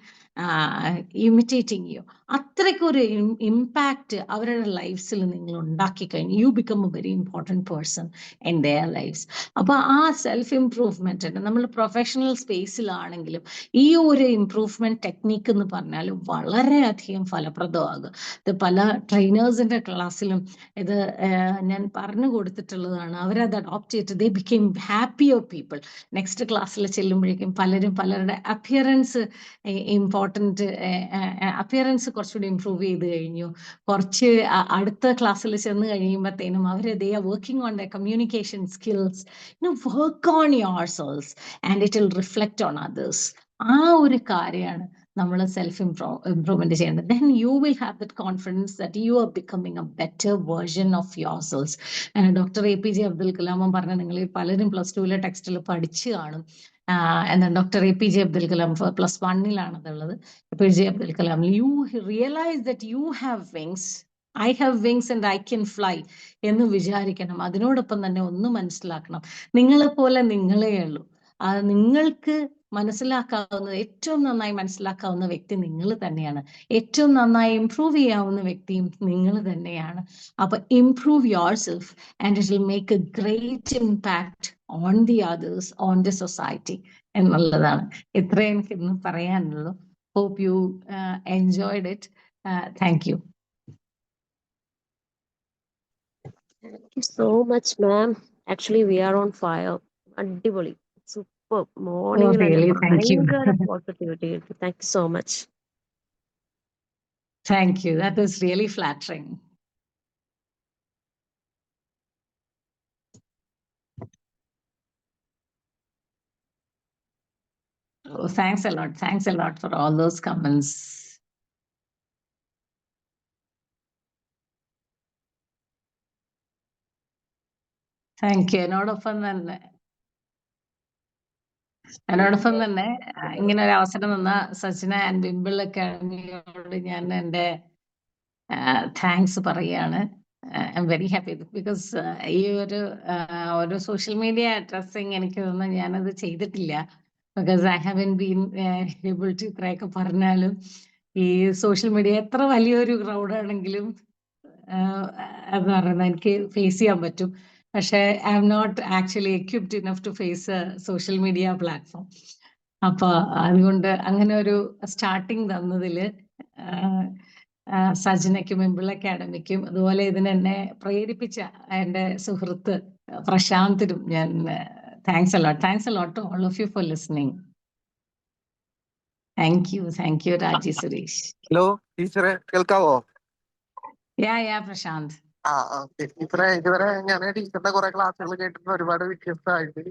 you. അത്രയ്ക്കൊരു ഇമ്പാക്റ്റ് അവരുടെ ലൈഫ്സിൽ നിങ്ങൾ ഉണ്ടാക്കി കഴിഞ്ഞു. You become a very important person in their lifes. അപ്പൊ ആ സെൽഫ് ഇംപ്രൂവ്മെന്റ് നമ്മൾ പ്രൊഫഷണൽ സ്പേസിലാണെങ്കിലും ഈ ഒരു ഇംപ്രൂവ്മെന്റ് ടെക്നിക്ക് എന്ന് പറഞ്ഞാൽ വളരെയധികം ഫലപ്രദമാകും. ഇത് പല ട്രെയിനേഴ്സിന്റെ ക്ലാസ്സിലും ഇത് ഞാൻ പറഞ്ഞു കൊടുത്തിട്ടുള്ളതാണ്. അവരത് അഡോപ്റ്റ് ചെയ്തിട്ട് ദേ ബിക്കെയിം ഹാപ്പിയർ പീപ്പിൾ. നെക്സ്റ്റ് ക്ലാസ്സിൽ ചെല്ലുമ്പോഴേക്കും പലരും പലരുടെ അപ്പിയറൻസ് അപ്പിയറൻസ് കുറച്ചുകൂടി ഇംപ്രൂവ് ചെയ്ത് കഴിഞ്ഞു. കുറച്ച് അടുത്ത ക്ലാസ്സിൽ ചെന്ന് കഴിയുമ്പോഴത്തേനും അവർ they are working on the communication skills. Work on yourselves and it will reflect on others. ആ ഒരു കാര്യമാണ് നമ്മൾ സെൽഫ് ഇംപ്രൂവ്മെന്റ് ചെയ്യേണ്ടത്. Then you will have that confidence that you are becoming a better version of yourselves. Doctor APJ Abdul Kalam പറഞ്ഞ, നിങ്ങൾ പലരും +2 ടെക്സ്റ്റിൽ പഠിച്ചു കാണും. എന്താണ് ഡോക്ടർ APJ അബ്ദുൽ കലാം +1 അതുള്ളത്. APJ Abdul Kalam, you realise that you have wings, I have wings and I can fly എന്ന് വിചാരിക്കണം. അതിനോടൊപ്പം തന്നെ ഒന്ന് മനസ്സിലാക്കണം, നിങ്ങളെ പോലെ നിങ്ങളേ ഉള്ളൂ. നിങ്ങൾക്ക് മനസ്സിലാക്കാവുന്ന, ഏറ്റവും നന്നായി മനസ്സിലാക്കാവുന്ന വ്യക്തി നിങ്ങൾ തന്നെയാണ്. ഏറ്റവും നന്നായി ഇംപ്രൂവ് ചെയ്യാവുന്ന വ്യക്തിയും നിങ്ങൾ തന്നെയാണ്. അപ്പൊ improve yourself and it will make a great impact on the others, on the society എന്നുള്ളതാണ്. ഇത്രയും എനിക്ക് ഇന്ന് പറയാനുള്ളൂ. Hope you enjoyed it. Thank you. Thank you so much, ma'am. Actually, we are on fire. അടിപൊളി, super. മോർണിംഗിൽ തന്നെ really? Thank you. ഭയങ്കര positivity. Thank you so much. Thank you. That is really flattering. Oh, thanks a lot. Thanks a lot for all those comments. Thank you. എന്നോടൊപ്പം തന്നെ ഇങ്ങനെ ഒരു അവസരം തന്ന സജ്ന ആൻഡ് ബിംബിൾ അക്കാഡമിയോട് ഞാൻ എൻ്റെ താങ്ക്സ് പറയാണ്. I'm very happy because ഈ ഒരു സോഷ്യൽ മീഡിയ അഡ്രസ്സിങ് എനിക്ക് തോന്നുന്നു ഞാനത് ചെയ്തിട്ടില്ല. Because I haven't been able to ഇത്രയൊക്കെ പറഞ്ഞാലും ഈ സോഷ്യൽ മീഡിയ എത്ര വലിയൊരു ക്രൗഡാണെങ്കിലും എന്ന് പറയുന്നത് എനിക്ക് ഫേസ് ചെയ്യാൻ പറ്റും. പക്ഷേ I am not actually equipped enough to face social media platform. അപ്പൊ അതുകൊണ്ട് അങ്ങനെ ഒരു സ്റ്റാർട്ടിങ് തന്നതിൽ സജ്നയ്ക്കും ബിംബിൾ അക്കാഡമിക്കും അതുപോലെ ഇതിനെന്നെ പ്രേരിപ്പിച്ച എൻ്റെ സുഹൃത്ത് പ്രശാന്തിനും ഞാൻ thanks a lot to all of you for listening. Thank you Raji Suresh. Hello ടീച്ചറെ, കേൾക്കാവോ? യാ പ്രശാന്ത്. ടീച്ചറെ, ഇതുവരെ ഞാൻ ടീച്ചറിന്റെ കുറെ ക്ലാസ്സുകൾ കേട്ടിട്ട് ഒരുപാട് വ്യത്യസ്തമായിട്ട്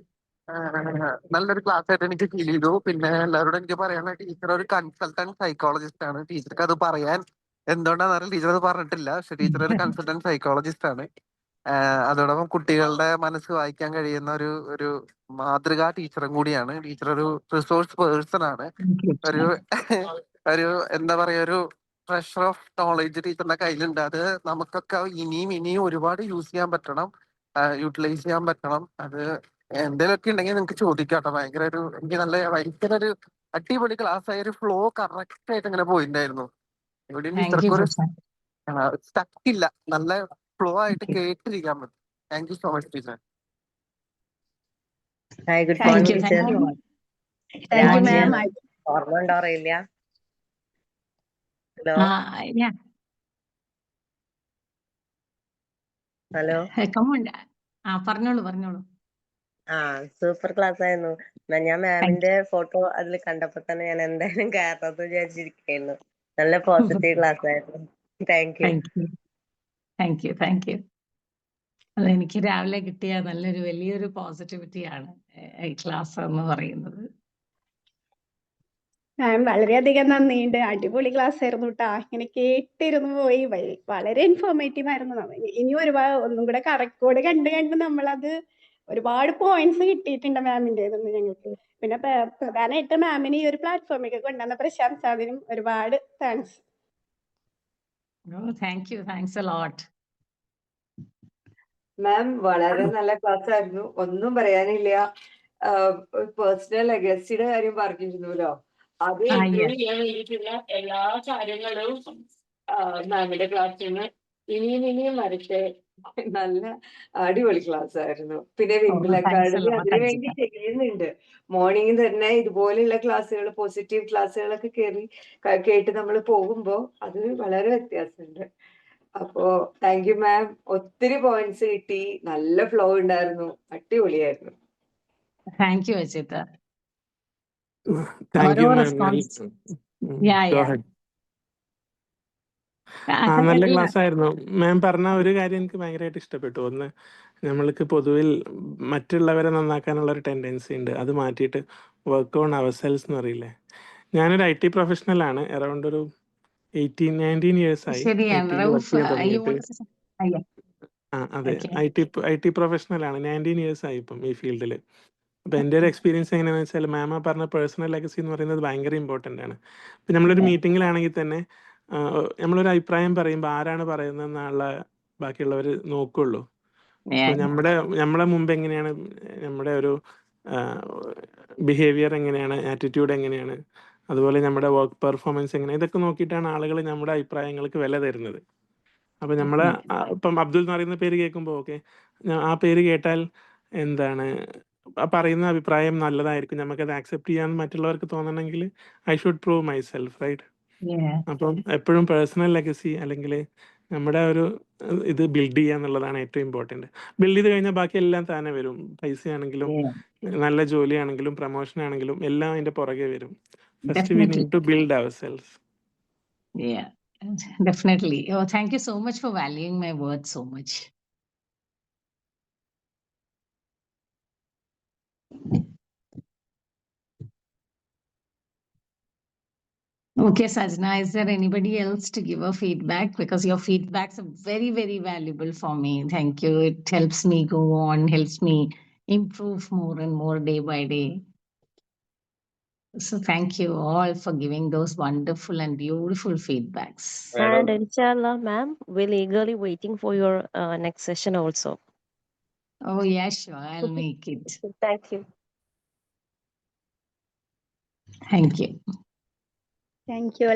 നല്ലൊരു ക്ലാസ് ആയിട്ട് എനിക്ക് ഫീൽ ചെയ്തു. പിന്നെ എല്ലാവരോടും എനിക്ക് പറയാനുള്ള, ടീച്ചർ ഒരു കൺസൾട്ടന്റ് സൈക്കോളജിസ്റ്റ് ആണ്. ടീച്ചർക്ക് അത് പറയാൻ എന്തുകൊണ്ടാണെന്നറിയാം, ടീച്ചർ അത് പറഞ്ഞിട്ടില്ല. പക്ഷെ ടീച്ചർ ഒരു കൺസൾട്ടന്റ് സൈക്കോളജിസ്റ്റ് ആണ്. അതോടൊപ്പം കുട്ടികളുടെ മനസ്സ് വായിക്കാൻ കഴിയുന്ന ഒരു മാതൃകാ ടീച്ചറും കൂടിയാണ്. ടീച്ചർ ഒരു റിസോഴ്സ് പേഴ്സൺ ആണ്. ഒരു എന്താ പറയാ, ഒരു ട്രഷർ ഓഫ് നോളേജ് ടീച്ചറിന്റെ കയ്യിലുണ്ട്. അത് നമുക്കൊക്കെ ഇനിയും ഒരുപാട് യൂസ് ചെയ്യാൻ പറ്റണം, യൂട്ടിലൈസ് ചെയ്യാൻ പറ്റണം. അത് എന്തെങ്കിലുമൊക്കെ ഉണ്ടെങ്കിൽ നിങ്ങൾക്ക് ചോദിക്കാട്ടോ. ഭയങ്കര ഒരു അടിപൊളി ക്ലാസ് ആയ, ഒരു ഫ്ലോ കറക്റ്റ് ആയിട്ട് ഇങ്ങനെ പോയിട്ടുണ്ടായിരുന്നു. എവിടെയും ടീച്ചർക്കൊരു സ്റ്റക്കില്ല, നല്ല ഫ്ലോ ആയിട്ട് കേട്ടിരിക്കാൻ പറ്റും. Thank you so much teacher. Hi, good Thank morning you. Teacher. Thank you, ma'am. ഓർമ്മ ഉണ്ടോ അറിയില്ല. Hello Yeah. Hello Come on. പറഞ്ഞോളൂ. സൂപ്പർ ക്ലാസ് ആയിരുന്നു. ഞാൻ മാമിന്റെ ഫോട്ടോ അതിൽ കണ്ടപ്പോ തന്നെ ഞാൻ എന്തായാലും കയറണമെന്ന് വിചാരിച്ചിരിക്കുകയായിരുന്നു. നല്ല പോസിറ്റീവ് ക്ലാസ് ആയിരുന്നു. Thank you. Thank you thank you thank you. അതെനിക്ക് രാവിലെ കിട്ടിയ നല്ലൊരു വലിയൊരു പോസിറ്റിവിറ്റിയാണ് ഈ ക്ലാസ് എന്ന് പറയുന്നത്. മാം വളരെയധികം നന്ദിയുണ്ട്. അടിപൊളി ക്ലാസ് ആയിരുന്നു കേട്ടാ. ഇങ്ങനെ കേട്ടിരുന്നു പോയി. വളരെ ഇൻഫോർമേറ്റീവ് ആയിരുന്നു. ഇനി ഒരുപാട് ഒന്നും കൂടെ റെക്കോർഡ് കണ്ട് കണ്ട് നമ്മളത് ഒരുപാട് പോയിന്റ്സ് കിട്ടിയിട്ടുണ്ട് മാമിന്റെ ഞങ്ങൾക്ക്. പിന്നെ പ്രധാനമായിട്ട് മാമിന് ഈ ഒരു പ്ലാറ്റ്ഫോമിലേക്ക് കൊണ്ടുവന്ന പ്രശാന്ത് സാറിനും ഒരുപാട് thanks. Thank you thanks a lot. Ma'am വളരെ നല്ല ക്ലാസ് ആയിരുന്നു. ഒന്നും പറയാനില്ല. പേഴ്സണൽ ലെഗസിയുടെ കാര്യം പറഞ്ഞിരുന്നല്ലോ, അത് ഇമ്പ്രൂവ് ചെയ്യാൻ വേണ്ടിയിട്ടുള്ള എല്ലാ കാര്യങ്ങളും മാമിന്റെ ക്ലാസ്സിൽ നിന്ന് ഇനിയും വരട്ടെ. നല്ല അടിപൊളി ക്ലാസ് ആയിരുന്നു. പിന്നെ വിംബിൾ അക്കാഡമി അതിനു വേണ്ടി ചെയ്യുന്നുണ്ട്. മോർണിംഗ് തന്നെ ഇതുപോലെയുള്ള ക്ലാസ്സുകൾ, പോസിറ്റീവ് ക്ലാസ്സുകളൊക്കെ കേട്ട് നമ്മൾ പോകുമ്പോ അത് വളരെ വ്യത്യാസമുണ്ട്. അപ്പോ താങ്ക് യു മാം. ഒത്തിരി പോയിന്റ്സ് കിട്ടി. നല്ല ഫ്ലോ ഉണ്ടായിരുന്നു. അടിപൊളിയായിരുന്നു. Thank you Ajitha. Thank you ഓരോ മാം. റെസ്പോൺസ് നല്ല ക്ലാസ് ആയിരുന്നു. മാം പറഞ്ഞ ഒരു കാര്യം എനിക്ക് ഭയങ്കരമായിട്ട് ഇഷ്ടപ്പെട്ടു. ഒന്ന്, നമ്മൾക്ക് പൊതുവിൽ മറ്റുള്ളവരെ നന്നാക്കാനുള്ള ഒരു ടെൻഡൻസി ഉണ്ട്. അത് മാറ്റിയിട്ട് വർക്ക് ഓൺ അവർ സെൽസ് എന്ന് പറയില്ലേ. ഞാനൊരു IT പ്രൊഫഷണലാണ്. അറൗണ്ട് ഒരു 19 years ആയി ശരിയാണ് IT വർക്ക് ചെയ്യാൻ തുടങ്ങിയിട്ട്. അതെ, IT പ്രൊഫഷണലാണ്. 19 years ആയി ഇപ്പം ഈ ഫീൽഡിൽ. അപ്പം എൻ്റെ ഒരു എക്സ്പീരിയൻസ് എങ്ങനെയാണെന്ന് വെച്ചാൽ, മാമ പറഞ്ഞ പേഴ്സണൽ ലെഗസി എന്ന് പറയുന്നത് ഭയങ്കര ഇമ്പോർട്ടൻ്റ് ആണ്. ഇപ്പം നമ്മളൊരു മീറ്റിങ്ങിലാണെങ്കിൽ തന്നെ നമ്മളൊരു അഭിപ്രായം പറയുമ്പോൾ ആരാണ് പറയുന്നതെന്നുള്ള ബാക്കിയുള്ളവർ നോക്കുള്ളൂ. അപ്പോൾ നമ്മളെ മുമ്പ് എങ്ങനെയാണ്, നമ്മുടെ ഒരു ബിഹേവിയർ എങ്ങനെയാണ്, ആറ്റിറ്റ്യൂഡ് എങ്ങനെയാണ്, അതുപോലെ നമ്മുടെ വർക്ക് പെർഫോമൻസ് എങ്ങനെയാണ്, ഇതൊക്കെ നോക്കിയിട്ടാണ് ആളുകൾ നമ്മുടെ അഭിപ്രായങ്ങൾക്ക് വില തരുന്നത്. അപ്പം നമ്മൾ ഇപ്പം അബ്ദുൽ എന്ന് പറയുന്ന പേര് കേൾക്കുമ്പോൾ ഓക്കെ, ആ പേര് കേട്ടാൽ എന്താണ് പറയുന്ന അഭിപ്രായം നല്ലതായിരിക്കും, നമുക്കത് ആക്സെപ്റ്റ് ചെയ്യാൻ മറ്റുള്ളവർക്ക് തോന്നണമെങ്കിൽ I should prove myself, right? അപ്പം എപ്പോഴും പേഴ്സണൽ ലെഗസി അല്ലെങ്കിൽ നമ്മുടെ ഒരു ഇത് ബിൽഡ് ചെയ്യുക എന്നുള്ളതാണ് ഏറ്റവും ഇമ്പോർട്ടൻറ്റ്. ബിൽഡ് ചെയ്ത് കഴിഞ്ഞാൽ ബാക്കി എല്ലാം താനെ വരും. പൈസയാണെങ്കിലും നല്ല ജോലിയാണെങ്കിലും പ്രൊമോഷൻ ആണെങ്കിലും എല്ലാം അതിൻ്റെ പുറകെ വരും. First we need to build our self. Definitely. Oh, thank you so much for valuing my words so much. Okay, Sajna, is there anybody else to give a feedback? Because your feedbacks are very, very valuable for me. Thank you. It helps me go on, helps me improve more and more day by day. So thank you all for giving those wonderful and beautiful feedbacks. And inshallah, ma'am, we'll eagerly waiting for your next session also. Oh, yeah, sure. I'll make it. Thank you. Thank you. Thank you.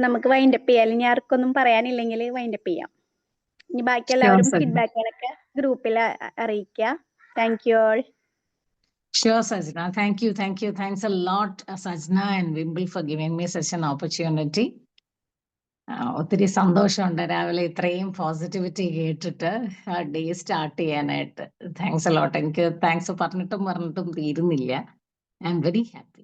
നമുക്ക് wind up ചെയ്യാം. ഇനി ആർക്കൊന്നും പറയാനില്ലെങ്കിൽ wind up ചെയ്യാം. ഇനി ബാക്കി എല്ലാവരും ഫീഡ്ബാക്കുകളൊക്കെ ഗ്രൂപ്പിൽ അറിയിക്കുക. Thank you all. Sure, Sajna. Thank you. Thanks a lot, Sajna and Wimble, for giving me such an opportunity. ഒത്തിരി സന്തോഷമുണ്ട് രാവിലെ ഇത്രയും പോസിറ്റിവിറ്റി കേട്ടിട്ട് ഡേ സ്റ്റാർട്ട് ചെയ്യാനായിട്ട്. താങ്ക്സ് എ ലോട്ട്. എനിക്ക് താങ്ക്സ് പറഞ്ഞിട്ടും തീരുന്നില്ല. I M very happy.